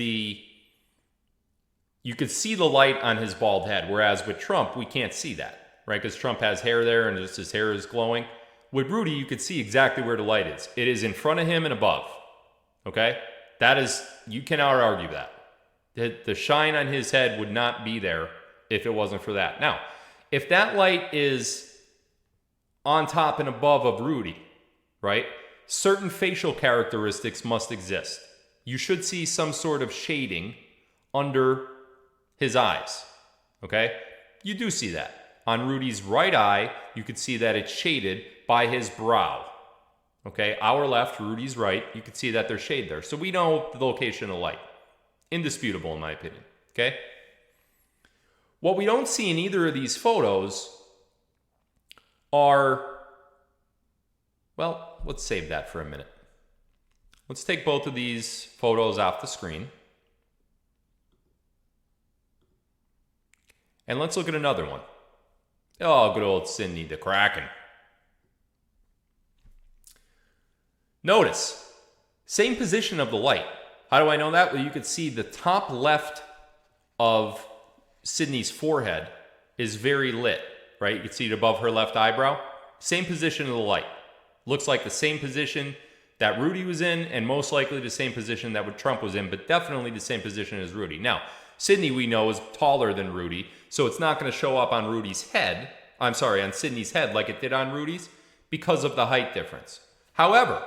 you could see the light on his bald head, whereas with Trump, we can't see that, right? Because Trump has hair there and just his hair is glowing. With Rudy, you could see exactly where the light is. It is in front of him and above, okay? That is, you cannot argue that. The shine on his head would not be there if it wasn't for that. Now, if that light is on top and above of Rudy, right? Certain facial characteristics must exist. You should see some sort of shading under his eyes, okay? You do see that. On Rudy's right eye, you could see that it's shaded by his brow, okay? Our left, Rudy's right, you could see that there's shade there. So we know the location of light. Indisputable in my opinion, okay? What we don't see in either of these photos are, well, let's save that for a minute. Let's take both of these photos off the screen. And let's look at another one. Oh, good old Sidney the Kraken. Notice, same position of the light. How do I know that? Well, you could see the top left of Sidney's forehead is very lit, right? You can see it above her left eyebrow. Same position of the light. Looks like the same position that Rudy was in, and most likely the same position that Trump was in, but definitely the same position as Rudy. Now, Sidney, we know, is taller than Rudy, so it's not going to show up on Rudy's head. I'm sorry, on Sidney's head like it did on Rudy's because of the height difference. However,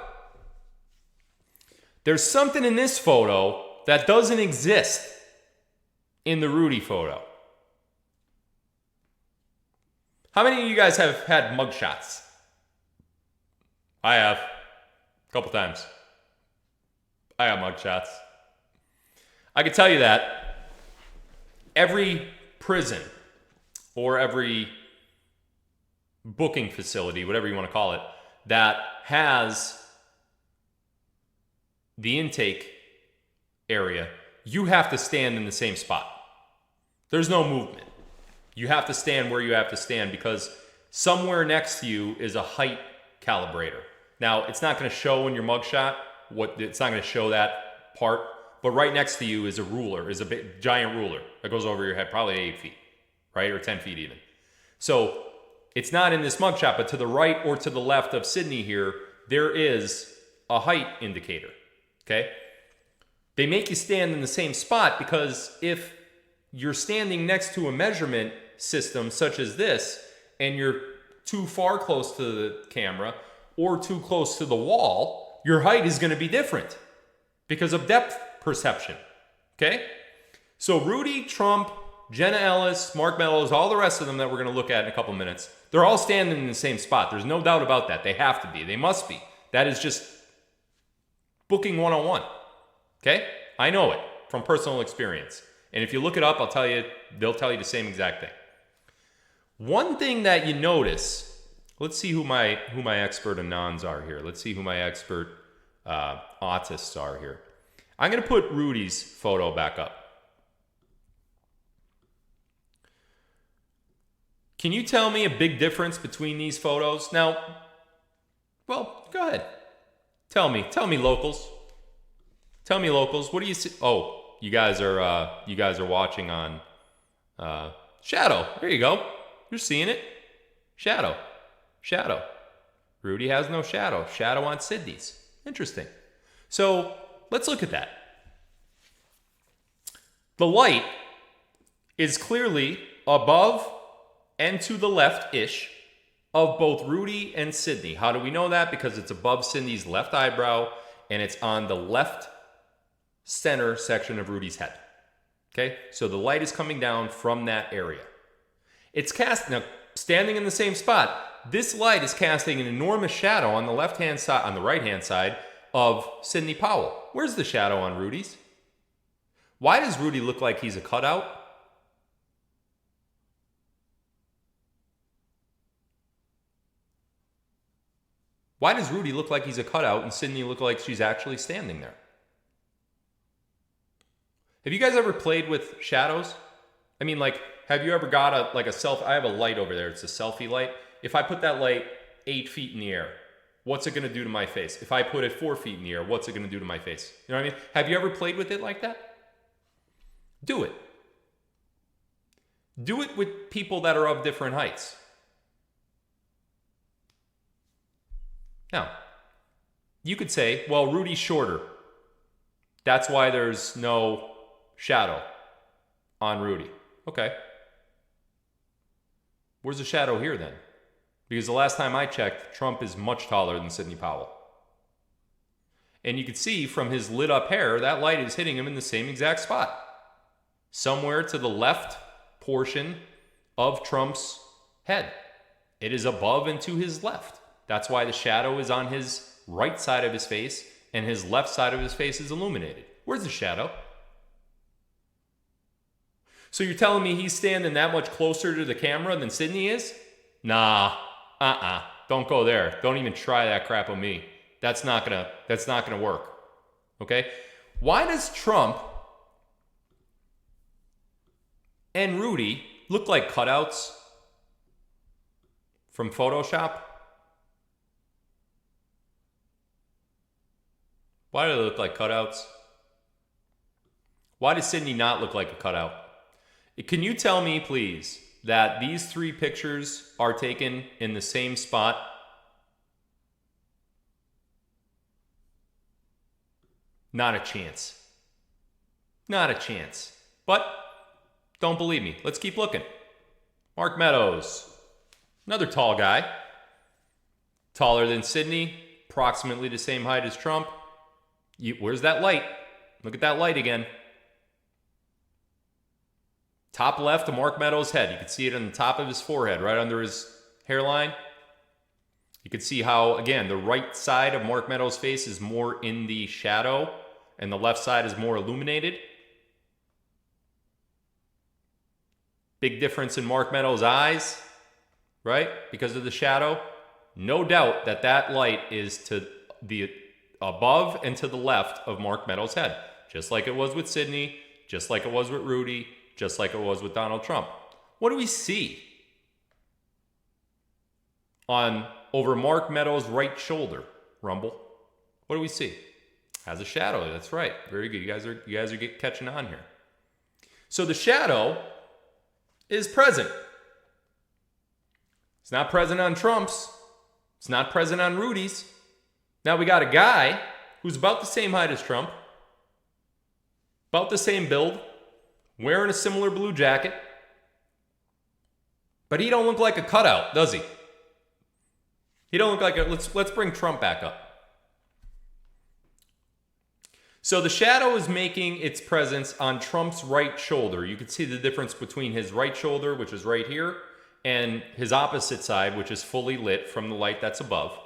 there's something in this photo that doesn't exist in the Rudy photo. How many of you guys have had mugshots? I have. A couple times. I have mugshots. I can tell you that every prison or every booking facility, whatever you want to call it, that has the intake area, you have to stand in the same spot. There's no movement. You have to stand where you have to stand because somewhere next to you is a height calibrator. Now, it's not going to show in your mugshot, it's not going to show that part, but right next to you is a ruler, is a big, giant ruler that goes over your head, probably 8 feet, right? Or 10 feet even. So it's not in this mugshot, but to the right or to the left of Sidney here, there is a height indicator. Okay? They make you stand in the same spot because if you're standing next to a measurement system such as this and you're too far close to the camera or too close to the wall, your height is going to be different because of depth perception. Okay? So Rudy, Trump, Jenna Ellis, Mark Meadows, all the rest of them that we're going to look at in a couple minutes, they're all standing in the same spot. There's no doubt about that. They have to be. They must be. That is just booking 101. Okay? I know it from personal experience. And if you look it up, they'll tell you the same exact thing. One thing that you notice, let's see who my expert anons are here. Let's see who my expert autists are here. I'm going to put Rudy's photo back up. Can you tell me a big difference between these photos? Now, well, go ahead. Tell me locals. Tell me locals. What do you see? Oh, you guys are watching on Shadow. There you go. You're seeing it. Shadow. Rudy has no shadow. Shadow on Sydney's. Interesting. So let's look at that. The light is clearly above and to the left-ish of both Rudy and Sydney. How do we know that? Because it's above Sydney's left eyebrow and it's on the left center section of Rudy's head. Okay? So the light is coming down from that area. It's now, standing in the same spot, this light is casting an enormous shadow on the left-hand side, on the right-hand side of Sidney Powell. Where's the shadow on Rudy's? Why does Rudy look like he's a cutout? Why does Rudy look like he's a cutout and Sydney look like she's actually standing there? Have you guys ever played with shadows? I mean, like, have you ever got a selfie? I have a light over there. It's a selfie light. If I put that light 8 feet in the air, what's it going to do to my face? If I put it 4 feet in the air, what's it going to do to my face? You know what I mean? Have you ever played with it like that? Do it. Do it with people that are of different heights. Now, you could say, well, Rudy's shorter. That's why there's no shadow on Rudy. Okay. Where's the shadow here then? Because the last time I checked, Trump is much taller than Sidney Powell. And you can see from his lit up hair, that light is hitting him in the same exact spot. Somewhere to the left portion of Trump's head. It is above and to his left. That's why the shadow is on his right side of his face and his left side of his face is illuminated. Where's the shadow? So you're telling me he's standing that much closer to the camera than Sydney is? Nah, don't go there. Don't even try that crap on me. That's not gonna work. Okay? Why does Trump and Rudy look like cutouts from Photoshop? Why do they look like cutouts? Why does Sydney not look like a cutout? Can you tell me, please, that these 3 pictures are taken in the same spot? Not a chance. Not a chance. But don't believe me. Let's keep looking. Mark Meadows. Another tall guy. Taller than Sydney. Approximately the same height as Trump. Where's that light? Look at that light again. Top left of Mark Meadows' head. You can see it on the top of his forehead, right under his hairline. You can see how, again, the right side of Mark Meadows' face is more in the shadow and the left side is more illuminated. Big difference in Mark Meadows' eyes, right? Because of the shadow. No doubt that that light is to the above and to the left of Mark Meadows' head. Just like it was with Sydney, just like it was with Rudy, just like it was with Donald Trump. What do we see over Mark Meadows' right shoulder, Rumble? What do we see? Has a shadow. That's right. Very good. You guys are catching on here. So the shadow is present. It's not present on Trump's. It's not present on Rudy's. Now we got a guy who's about the same height as Trump, about the same build, wearing a similar blue jacket, but he don't look like a cutout, does he? He don't look like a... Let's bring Trump back up. So the shadow is making its presence on Trump's right shoulder. You can see the difference between his right shoulder, which is right here, and his opposite side, which is fully lit from the light that's above.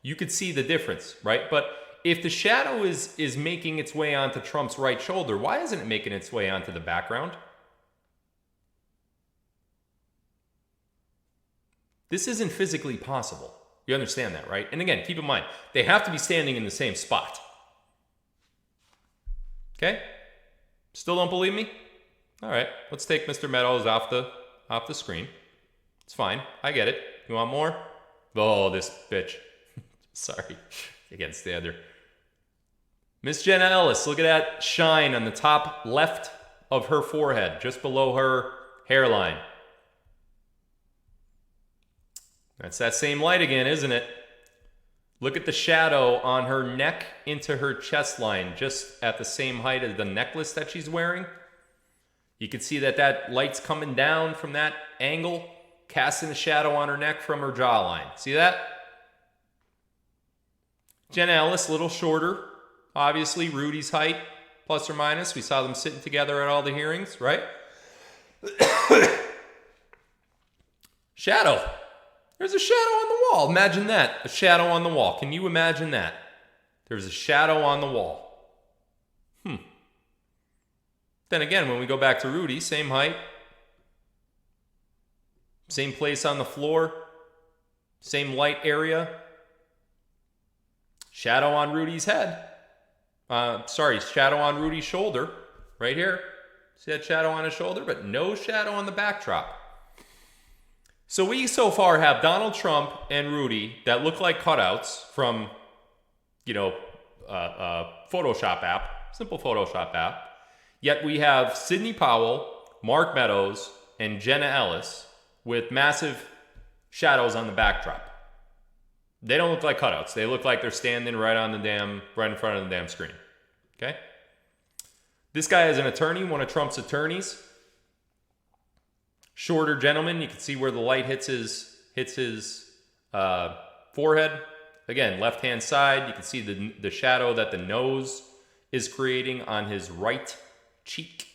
You could see the difference, right? But if the shadow is making its way onto Trump's right shoulder, why isn't it making its way onto the background? This isn't physically possible. You understand that, right? And again, keep in mind, they have to be standing in the same spot. Okay? Still don't believe me? All right, let's take Mr. Meadows off the screen. It's fine. I get it. You want more? Oh, this bitch. Sorry. I can't stand her. Miss Jenna Ellis, look at that shine on the top left of her forehead, just below her hairline. That's that same light again, isn't it? Look at the shadow on her neck into her chest line, just at the same height as the necklace that she's wearing. You can see that light's coming down from that angle, casting a shadow on her neck from her jawline. See that? Jenna Ellis, a little shorter. Obviously, Rudy's height, plus or minus. We saw them sitting together at all the hearings, right? Shadow. There's a shadow on the wall. Imagine that. A shadow on the wall. Can you imagine that? There's a shadow on the wall. Then again, when we go back to Rudy, same height. Same place on the floor. Same light area. Shadow on Rudy's head. Shadow on Rudy's shoulder. Right here. See that shadow on his shoulder? But no shadow on the backdrop. So we so far have Donald Trump and Rudy that look like cutouts from, Photoshop app, simple Photoshop app. Yet we have Sidney Powell, Mark Meadows, and Jenna Ellis with massive shadows on the backdrop. They don't look like cutouts. They look like they're standing right in front of the damn screen. Okay? This guy is an attorney, one of Trump's attorneys. Shorter gentleman. You can see where the light hits his forehead. Again, left-hand side. You can see the shadow that the nose is creating on his right cheek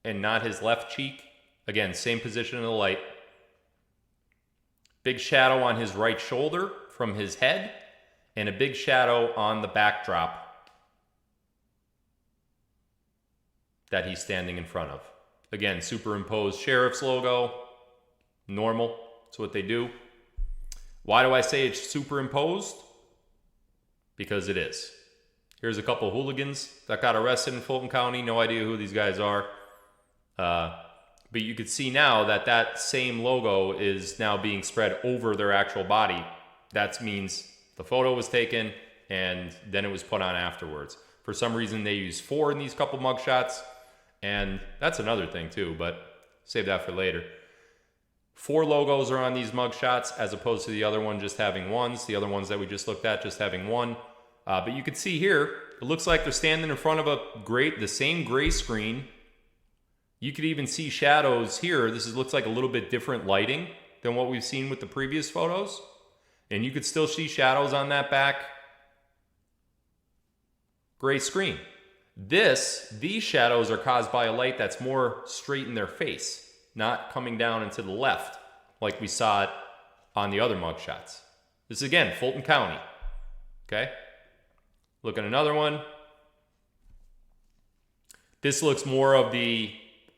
and not his left cheek. Again, same position of the light. Big shadow on his right shoulder from his head, and a big shadow on the backdrop that he's standing in front of. Again, superimposed sheriff's logo. Normal. That's what they do. Why do I say it's superimposed? Because it is. Here's a couple hooligans that got arrested in Fulton County. No idea who these guys are. But you could see now that same logo is now being spread over their actual body. That means the photo was taken and then it was put on afterwards. For some reason, they used 4 in these couple mugshots. And that's another thing too, but save that for later. 4 logos are on these mugshots as opposed to the other one just having ones. The other ones that we just looked at just having one. But you can see here, it looks like they're standing in front of the same gray screen. You could even see shadows here. Looks like a little bit different lighting than what we've seen with the previous photos. And you could still see shadows on that back gray screen. These shadows are caused by a light that's more straight in their face, not coming down and to the left like we saw it on the other mugshots. This is again, Fulton County. Okay? Look at another one. This looks more of the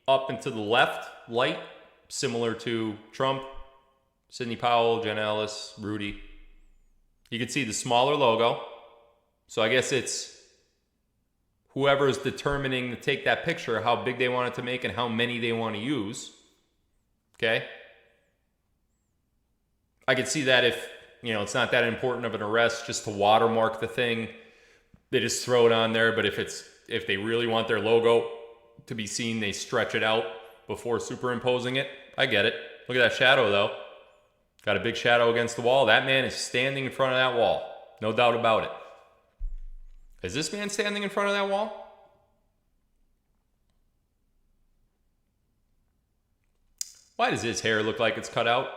up and to the left light, similar to Trump, Sidney Powell, Jenna Ellis, Rudy. You can see the smaller logo. So I guess it's whoever's determining to take that picture, how big they want it to make and how many they want to use. Okay? I could see that if, it's not that important of an arrest just to watermark the thing, they just throw it on there. But if they really want their logo to be seen, they stretch it out before superimposing it. I get it. Look at that shadow, though. Got a big shadow against the wall. That man is standing in front of that wall. No doubt about it. Is this man standing in front of that wall? Why does his hair look like it's cut out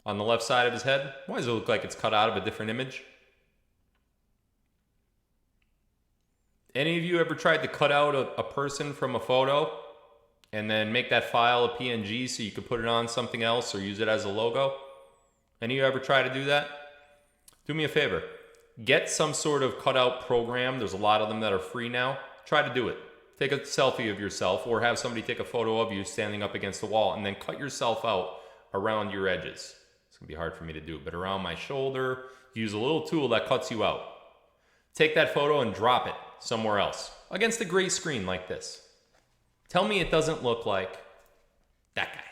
on the left side of his head? Why does it look like it's cut out of a different image? Any of you ever tried to cut out a person from a photo and then make that file a PNG so you could put it on something else or use it as a logo? Any of you ever try to do that? Do me a favor. Get some sort of cutout program. There's a lot of them that are free now. Try to do it. Take a selfie of yourself or have somebody take a photo of you standing up against the wall and then cut yourself out around your edges. It's going to be hard for me to do, but around my shoulder, use a little tool that cuts you out. Take that photo and drop it somewhere else against a gray screen like this. Tell me it doesn't look like that guy,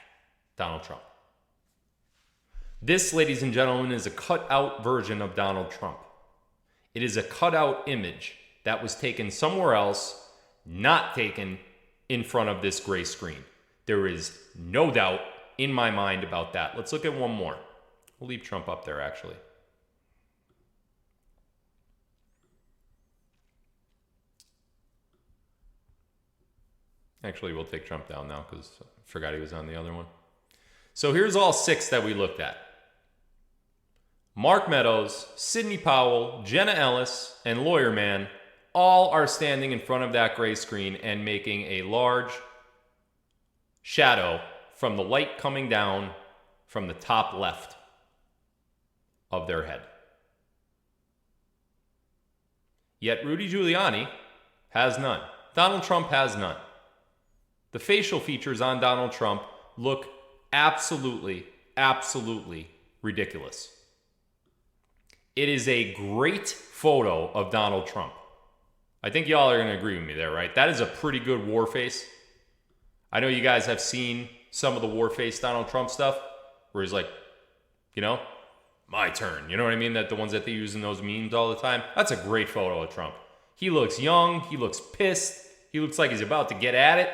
Donald Trump. This, ladies and gentlemen, is a cut-out version of Donald Trump. It is a cut-out image that was taken somewhere else, not taken in front of this gray screen. There is no doubt in my mind about that. Let's look at one more. We'll leave Trump up there, actually. Actually, we'll take Trump down now because I forgot he was on the other one. So here's all 6 that we looked at. Mark Meadows, Sidney Powell, Jenna Ellis, and Lawyer Man all are standing in front of that gray screen and making a large shadow from the light coming down from the top left of their head. Yet Rudy Giuliani has none. Donald Trump has none. The facial features on Donald Trump look absolutely, absolutely ridiculous. It is a great photo of Donald Trump. I think y'all are going to agree with me there, right? That is a pretty good war face. I know you guys have seen some of the war face Donald Trump stuff where he's like, you know, my turn. You know what I mean? That the ones that they use in those memes all the time. That's a great photo of Trump. He looks young. He looks pissed. He looks like he's about to get at it.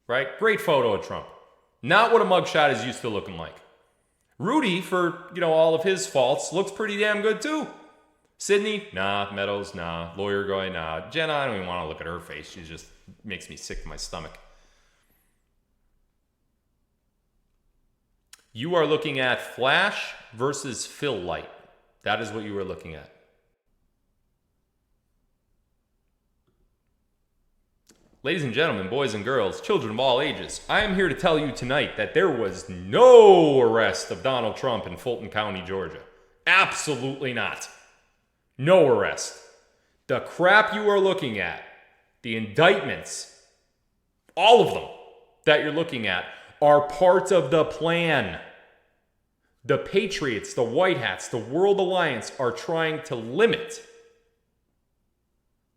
Right? Great photo of Trump. Not what a mugshot is used to looking like. Rudy, for, all of his faults, looks pretty damn good too. Sidney, nah. Meadows, nah. Lawyer guy, nah. Jenna, I don't even want to look at her face. She just makes me sick to my stomach. You are looking at flash versus fill light. That is what you are looking at. Ladies and gentlemen, boys and girls, children of all ages, I am here to tell you tonight that there was no arrest of Donald Trump in Fulton County, Georgia. Absolutely not. No arrest. The crap you are looking at, the indictments, all of them that you're looking at, are part of the plan. The Patriots, the White Hats, the World Alliance are trying to limit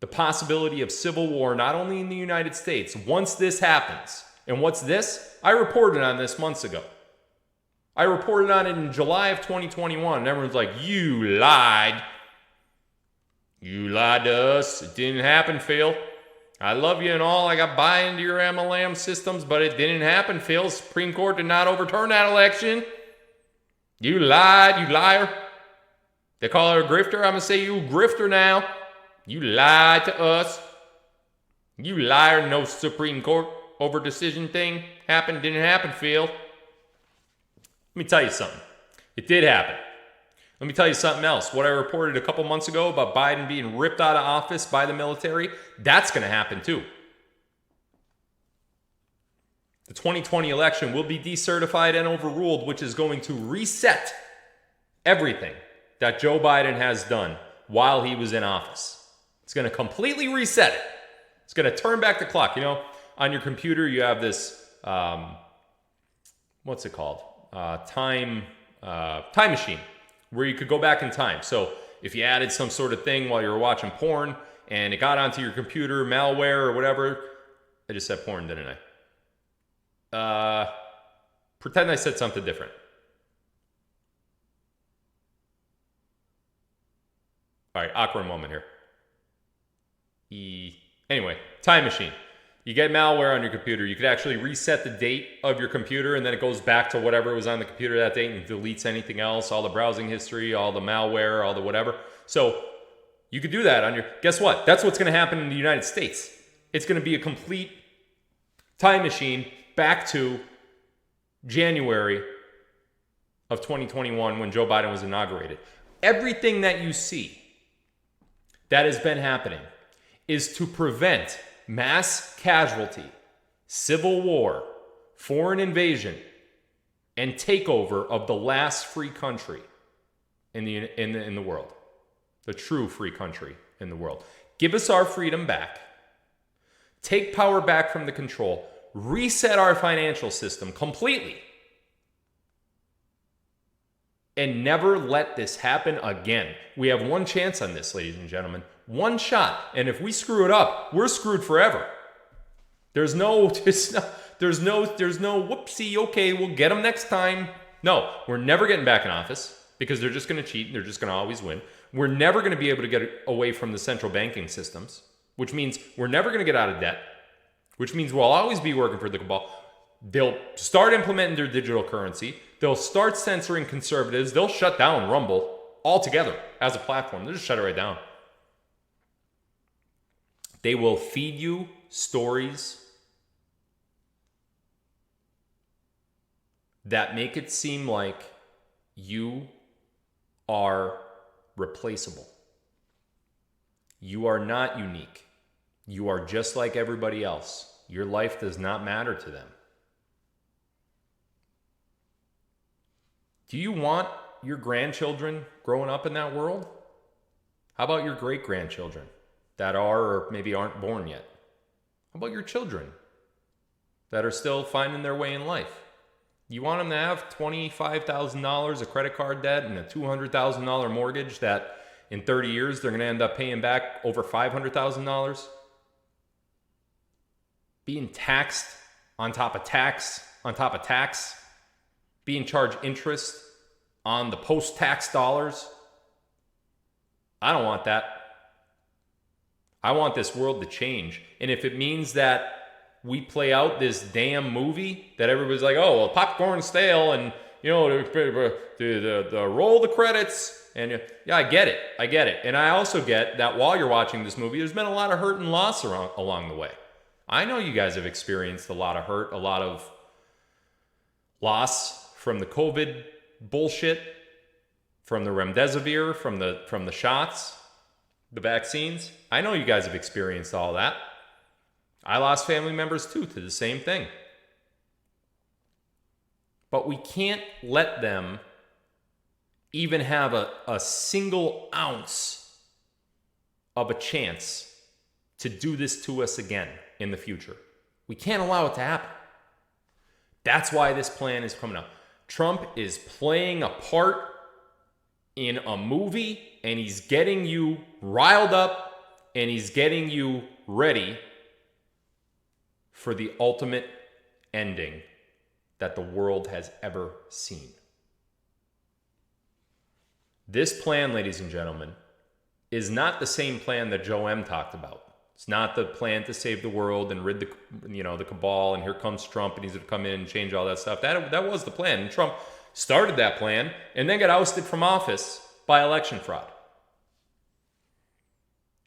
the possibility of civil war, not only in the United States, once this happens. And what's this? I reported on this months ago. I reported on it in July of 2021, and everyone's like, you lied. You lied to us. It didn't happen, Phil. I love you and all. I got buy into your MLM systems, but it didn't happen, Phil. Supreme Court did not overturn that election. You lied, you liar. They call her a grifter. I'm going to say you a grifter now. You lied to us. You liar. No Supreme Court over decision thing happened. Didn't happen, Phil. Let me tell you something. It did happen. Let me tell you something else. What I reported a couple months ago about Biden being ripped out of office by the military, that's going to happen too. The 2020 election will be decertified and overruled, which is going to reset everything that Joe Biden has done while he was in office. It's going to completely reset it. It's going to turn back the clock. On your computer, you have this, what's it called? Time machine, where you could go back in time. So if you added some sort of thing while you were watching porn and it got onto your computer, malware or whatever, I just said porn, didn't I? Pretend I said something different. All right, awkward moment here. Anyway, time machine. You get malware on your computer. You could actually reset the date of your computer, and then it goes back to whatever was on the computer that date and deletes anything else, all the browsing history, all the malware, all the whatever. So you could do that on your... Guess what? That's what's going to happen in the United States. It's going to be a complete time machine back to January of 2021 when Joe Biden was inaugurated. Everything that you see that has been happening is to prevent mass casualty, civil war, foreign invasion, and takeover of the last free country in the world. The true free country in the world. Give us our freedom back. Take power back from the control. Reset our financial system completely. And never let this happen again. We have one chance on this, ladies and gentlemen. One shot. And if we screw it up, we're screwed forever. There's no whoopsie, okay, we'll get them next time. No, we're never getting back in office because they're just going to cheat and they're just going to always win. We're never going to be able to get away from the central banking systems, which means we're never going to get out of debt, which means we'll always be working for the cabal. They'll start implementing their digital currency. They'll start censoring conservatives. They'll shut down Rumble altogether as a platform. They'll just shut it right down. They will feed you stories that make it seem like you are replaceable. You are not unique. You are just like everybody else. Your life does not matter to them. Do you want your grandchildren growing up in that world? How about your great-grandchildren that are or maybe aren't born yet? How about your children that are still finding their way in life? You want them to have $25,000 of credit card debt and a $200,000 mortgage that in 30 years they're going to end up paying back over $500,000? Being taxed on top of tax on top of tax? Being charged interest on the post-tax dollars? I don't want that. I want this world to change. And if it means that we play out this damn movie that everybody's like, oh, well, popcorn's stale and, you know, the roll the credits. And yeah, I get it. I get it. And I also get that while you're watching this movie, there's been a lot of hurt and loss along the way. I know you guys have experienced a lot of hurt, a lot of loss from the COVID bullshit, from the remdesivir, from the shots, the vaccines. I know you guys have experienced all that. I lost family members too to the same thing. But we can't let them even have a single ounce of a chance to do this to us again in the future. We can't allow it to happen. That's why this plan is coming up. Trump is playing a part in a movie, and he's getting you riled up, and he's getting you ready for the ultimate ending that the world has ever seen. This plan, ladies and gentlemen, is not the same plan that Joe M. talked about. It's not the plan to save the world and rid the cabal, and here comes Trump and he's going to come in and change all that stuff. That was the plan. And Trump started that plan and then got ousted from office by election fraud.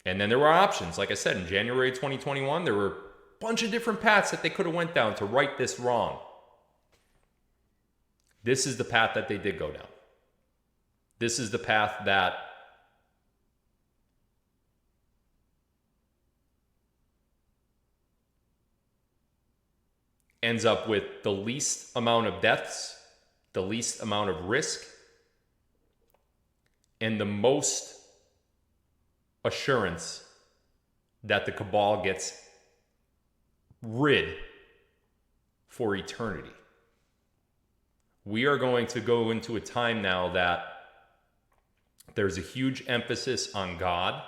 And then there were options. Like I said, in January 2021, there were a bunch of different paths that they could have went down to right this wrong. This is the path that they did go down. This is the path that ends up with the least amount of deaths, the least amount of risk, and the most assurance that the cabal gets rid for eternity. We are going to go into a time now that there's a huge emphasis on God.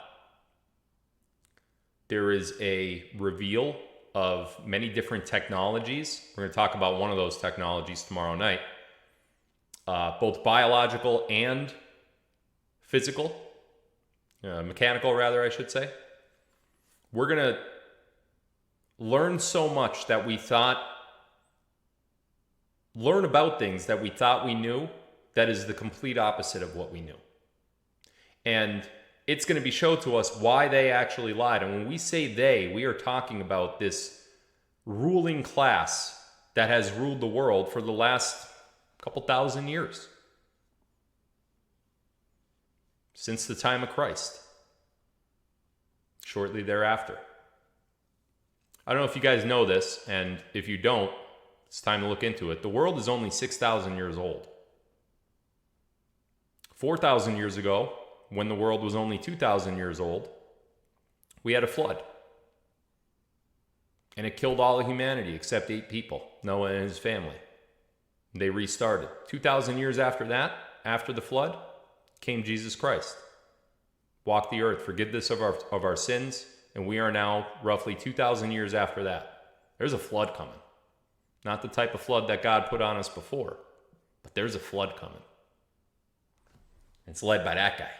There is a reveal of many different technologies. We're going to talk about one of those technologies tomorrow night. Both biological and physical. Mechanical, rather, I should say. We're going to learn so much that we thought, learn about things that we thought we knew, that is the complete opposite of what we knew. And it's going to be shown to us why they actually lied. And when we say they, we are talking about this ruling class that has ruled the world for the last couple thousand years. Since the time of Christ. shortly thereafter. I don't know if you guys know this, and if you don't, it's time to look into it. The world is only 6,000 years old. 4,000 years ago, when the world was only 2,000 years old, we had a flood. And it killed all of humanity except 8 people, Noah and his family. They restarted. 2,000 years after that, after the flood, came Jesus Christ. Walked the earth, forgiveness of our sins, and we are now roughly 2,000 years after that. There's a flood coming. Not the type of flood that God put on us before, but there's a flood coming. It's led by that guy.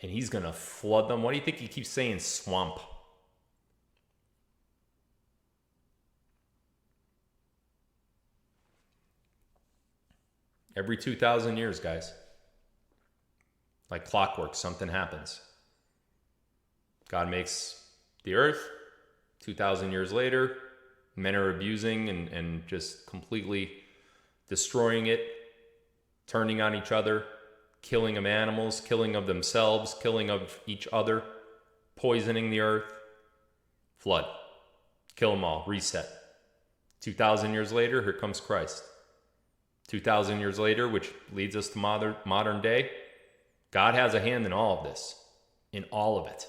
And he's going to flood them. What do you think he keeps saying? Swamp. Every 2,000 years, guys. Like clockwork, something happens. God makes the earth. 2,000 years later, men are abusing and just completely destroying it, turning on each other, killing of animals, killing of themselves, killing of each other, poisoning the earth. Flood. Kill them all. Reset. 2,000 years later, here comes Christ. 2,000 years later, which leads us to modern day, God has a hand in all of this, in all of it.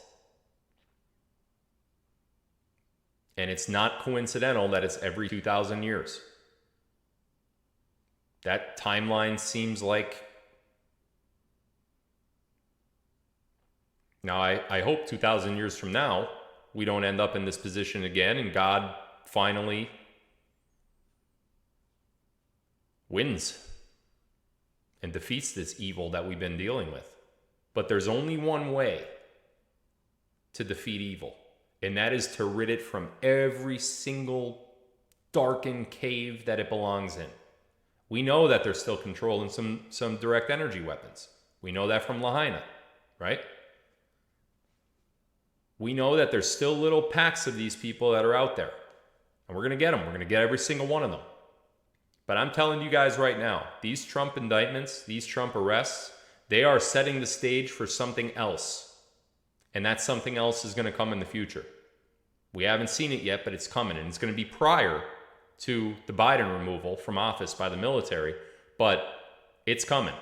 And it's not coincidental that it's every 2,000 years. That timeline seems like... Now, I hope 2,000 years from now, we don't end up in this position again, and God finally wins and defeats this evil that we've been dealing with. But there's only one way to defeat evil, and that is to rid it from every single darkened cave that it belongs in. We know that they're still controlling some direct energy weapons. We know that from Lahaina, right? We know that there's still little packs of these people that are out there. And we're going to get them. We're going to get every single one of them. But I'm telling you guys right now, these Trump indictments, these Trump arrests, they are setting the stage for something else. And that something else is going to come in the future. We haven't seen it yet, but it's coming. And it's going to be prior to the Biden removal from office by the military. But it's coming.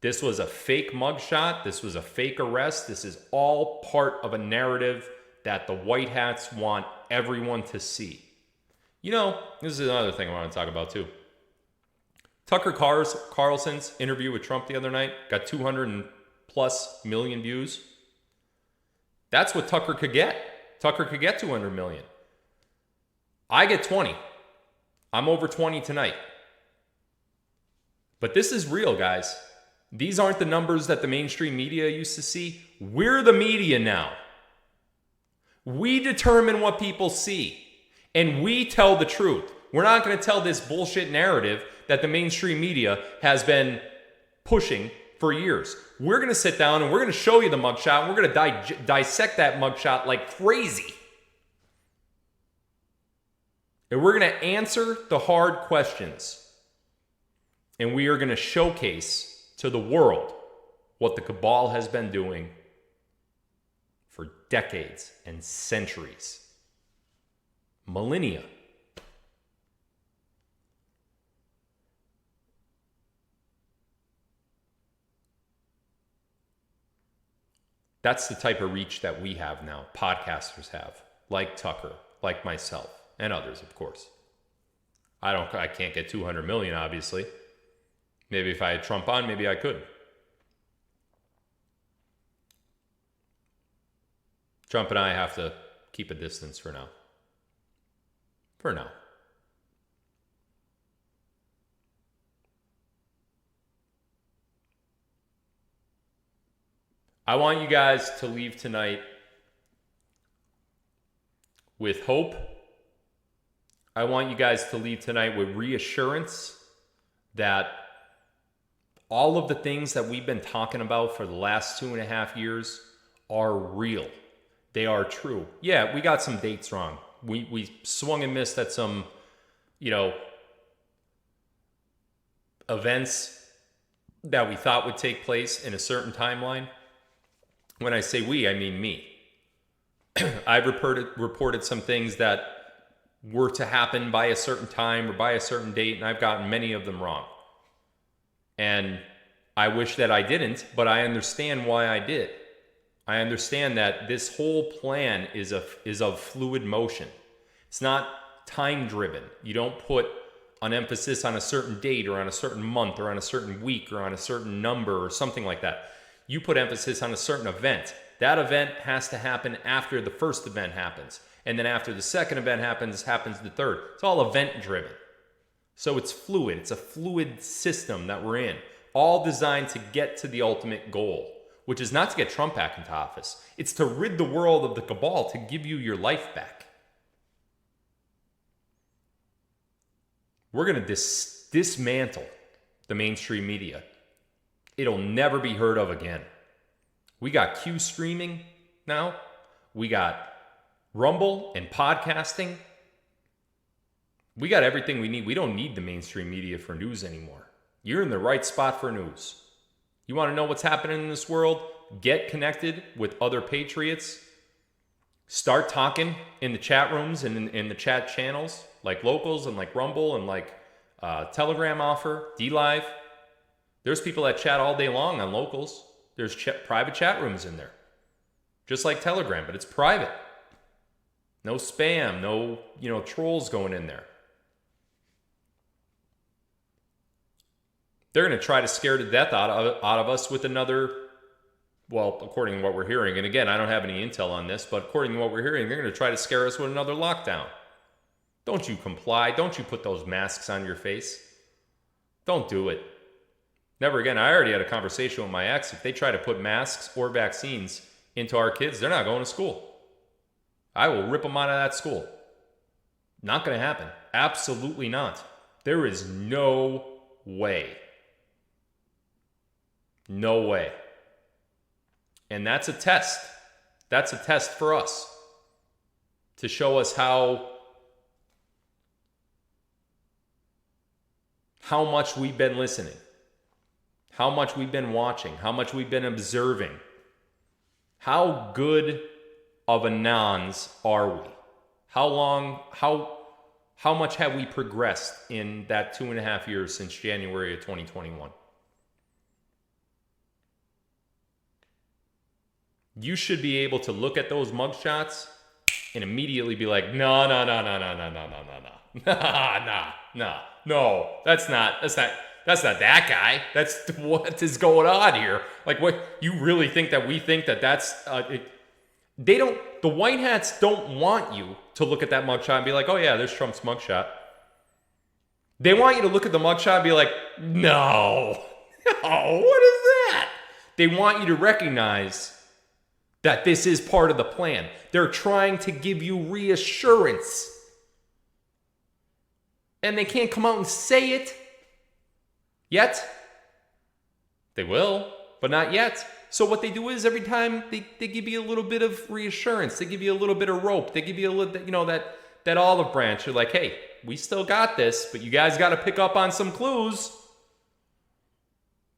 This was a fake mugshot. This was a fake arrest. This is all part of a narrative that the white hats want everyone to see. You know, this is another thing I want to talk about too. Tucker Carlson's interview with Trump the other night got 200+ million views. That's what Tucker could get. Tucker could get 200 million. I get 20. I'm over 20 tonight. But this is real, guys. These aren't the numbers that the mainstream media used to see. We're the media now. We determine what people see. And we tell the truth. We're not going to tell this bullshit narrative that the mainstream media has been pushing for years. We're going to sit down and we're going to show you the mugshot. And we're going to dissect that mugshot like crazy. And we're going to answer the hard questions. And we are going to showcase to the world what the cabal has been doing for decades and centuries. Millennia. That's the type of reach that we have now, podcasters have, like Tucker, like myself, and others, of course. I can't get 200 million, obviously. Maybe if I had Trump on, maybe I could. Trump and I have to keep a distance for now. For now. I want you guys to leave tonight with hope. I want you guys to leave tonight with reassurance that all of the things that we've been talking about for the last 2.5 years are real. They are true. Yeah, we got some dates wrong. We swung and missed at some, events that we thought would take place in a certain timeline. When I say we, I mean me. I've reported some things that were to happen by a certain time or by a certain date, and I've gotten many of them wrong. And I wish that I didn't, but I understand why I did. I understand that this whole plan is of fluid motion. It's not time driven. You don't put an emphasis on a certain date or on a certain month or on a certain week or on a certain number or something like that. You put emphasis on a certain event. That event has to happen after the first event happens. And then after the second event happens the third. It's all event driven. So it's fluid. It's a fluid system that we're in, all designed to get to the ultimate goal, which is not to get Trump back into office. It's to rid the world of the cabal, to give you your life back. We're going to dismantle the mainstream media. It'll never be heard of again. We got Q streaming now. We got Rumble and podcasting. We got everything we need. We don't need the mainstream media for news anymore. You're in the right spot for news. You want to know what's happening in this world? Get connected with other patriots. Start talking in the chat rooms and in the chat channels, like Locals and like Rumble and like Telegram offer, DLive. There's people that chat all day long on Locals. There's private chat rooms in there. Just like Telegram, but it's private. No spam, no, trolls going in there. They're going to try to scare to death out of us with another, well, according to what we're hearing, and again, I don't have any intel on this, but according to what we're hearing, they're going to try to scare us with another lockdown. Don't you comply. Don't you put those masks on your face. Don't do it. Never again. I already had a conversation with my ex. If they try to put masks or vaccines into our kids, they're not going to school. I will rip them out of that school. Not going to happen. Absolutely not. There is no way. No way. And that's a test. That's a test for us to show us how much we've been listening, how much we've been watching, how much we've been observing. How good of a nons are we? How much have we progressed in that 2.5 years since January of 2021? You should be able to look at those mugshots and immediately be like, no, that's not that guy. That's what is going on here. Like, what, you really think that we think that that's, the white hats don't want you to look at that mugshot and be like, oh yeah, there's Trump's mugshot. They want you to look at the mugshot and be like, no, what is that? They want you to recognize that this is part of the plan. They're trying to give you reassurance. And they can't come out and say it yet. They will, but not yet. So what they do is every time they give you a little bit of reassurance. They give you a little bit of rope. They give you a little, that olive branch. You're like, hey, we still got this, but you guys got to pick up on some clues.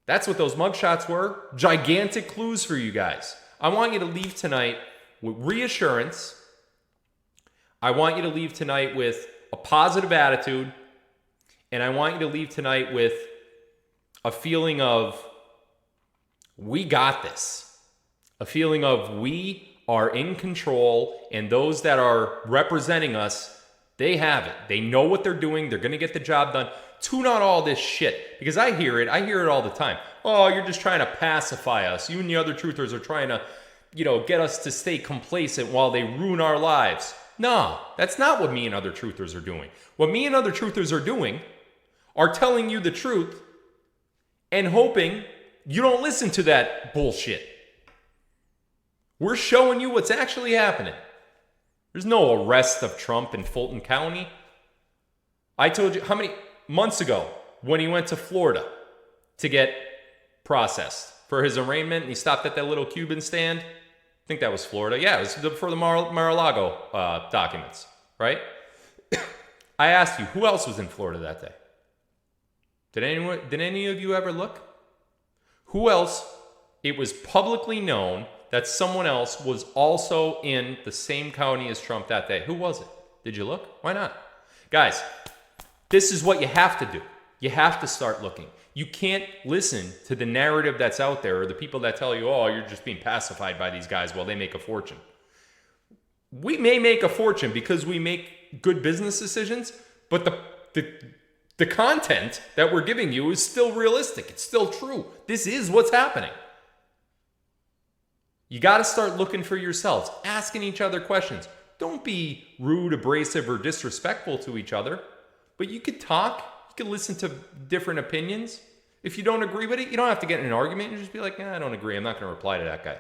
That's what those mugshots were. Gigantic clues for you guys. I want you to leave tonight with reassurance. I want you to leave tonight with a positive attitude. And I want you to leave tonight with a feeling of, we got this. A feeling of, we are in control, and those that are representing us, they have it. They know what they're doing. They're going to get the job done. Tune out all this shit, because I hear it all the time. Oh, you're just trying to pacify us. You and the other truthers are trying to, get us to stay complacent while they ruin our lives. No, that's not what me and other truthers are doing. What me and other truthers are doing are telling you the truth and hoping you don't listen to that bullshit. We're showing you what's actually happening. There's no arrest of Trump in Fulton County. I told you how many months ago when he went to Florida to get processed for his arraignment, and he stopped at that little Cuban stand. I think that was Florida. Yeah, it was for the Mar-a-Lago documents, right? I asked you, who else was in Florida that day? Did any of you ever look? Who else? It was publicly known that someone else was also in the same county as Trump that day. Who was it? Did you look? Why not? Guys, this is what you have to do. You have to start looking. You can't listen to the narrative that's out there or the people that tell you, oh, you're just being pacified by these guys while they make a fortune. We may make a fortune because we make good business decisions, but the content that we're giving you is still realistic. It's still true. This is what's happening. You got to start looking for yourselves, asking each other questions. Don't be rude, abrasive, or disrespectful to each other, but you could talk. You could listen to different opinions. If you don't agree with it, you don't have to get in an argument and just be like, I don't agree. I'm not going to reply to that guy.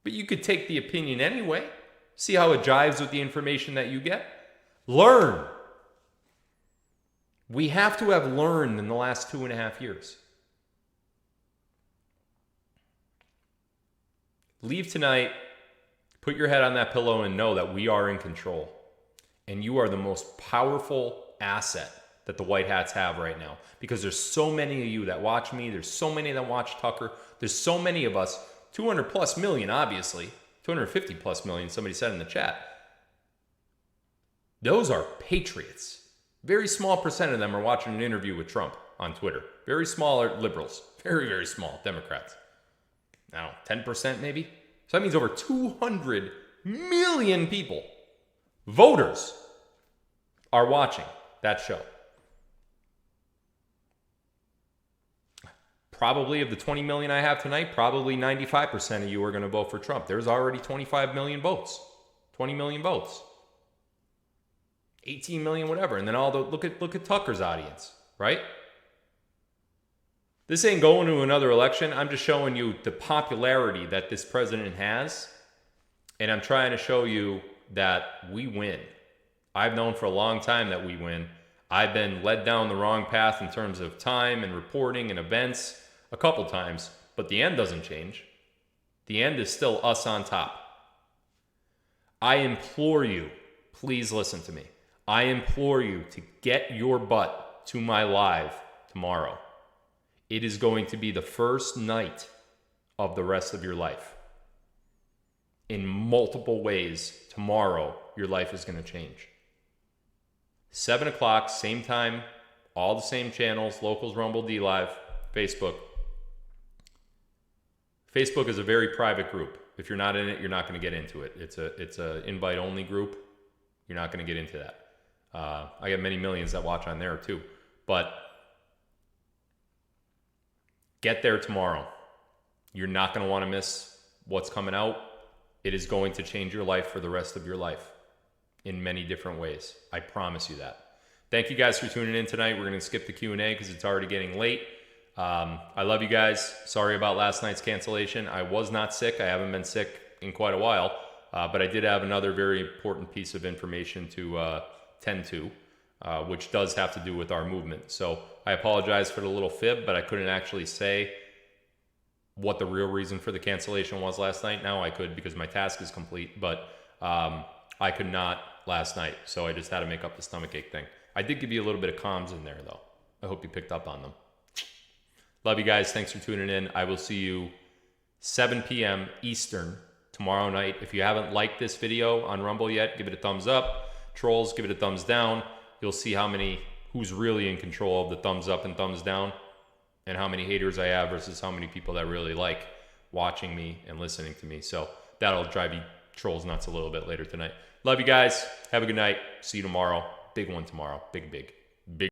But you could take the opinion anyway. See how it jives with the information that you get. Learn. We have to have learned in the last 2.5 years. Leave tonight, put your head on that pillow and know that we are in control. And you are the most powerful asset that the white hats have right now. Because there's so many of you that watch me. There's so many that watch Tucker. There's so many of us, 200 plus million, obviously. 250 plus million, somebody said in the chat. Those are patriots. Very small percent of them are watching an interview with Trump on Twitter. Very small are liberals. Very, very small Democrats. Now, 10% maybe? So that means over 200 million people, voters, are watching that show. Probably of the 20 million I have tonight, probably 95% of you are going to vote for Trump. There's already 25 million votes, 20 million votes, 18 million, whatever. And then look at Tucker's audience, right? This ain't going to another election. I'm just showing you the popularity that this president has. And I'm trying to show you that we win. I've known for a long time that we win. I've been led down the wrong path in terms of time and reporting and events a couple times, but the end doesn't change. The end is still us on top. I implore you, please listen to me. I implore you to get your butt to my live tomorrow. It is going to be the first night of the rest of your life. In multiple ways, tomorrow, your life is going to change. 7 o'clock, same time, all the same channels, Locals, Rumble, D-Live, Facebook. Facebook is a very private group. If you're not in it, you're not going to get into it. It's a invite-only group. You're not going to get into that. I got many millions that watch on there too. But get there tomorrow. You're not going to want to miss what's coming out. It is going to change your life for the rest of your life in many different ways. I promise you that. Thank you guys for tuning in tonight. We're going to skip the Q&A because it's already getting late. I love you guys. Sorry about last night's cancellation. I was not sick. I haven't been sick in quite a while. But I did have another very important piece of information to tend to, which does have to do with our movement. So I apologize for the little fib, but I couldn't actually say what the real reason for the cancellation was last night. Now I could because my task is complete, but I could not last night. So I just had to make up the stomachache thing. I did give you a little bit of comms in there, though. I hope you picked up on them. Love you guys. Thanks for tuning in. I will see you 7 p.m. Eastern tomorrow night. If you haven't liked this video on Rumble yet, give it a thumbs up. Trolls, give it a thumbs down. You'll see who's really in control of the thumbs up and thumbs down, and how many haters I have versus how many people that really like watching me and listening to me. So that'll drive you trolls nuts a little bit later tonight. Love you guys. Have a good night. See you tomorrow. Big one tomorrow. Big, big.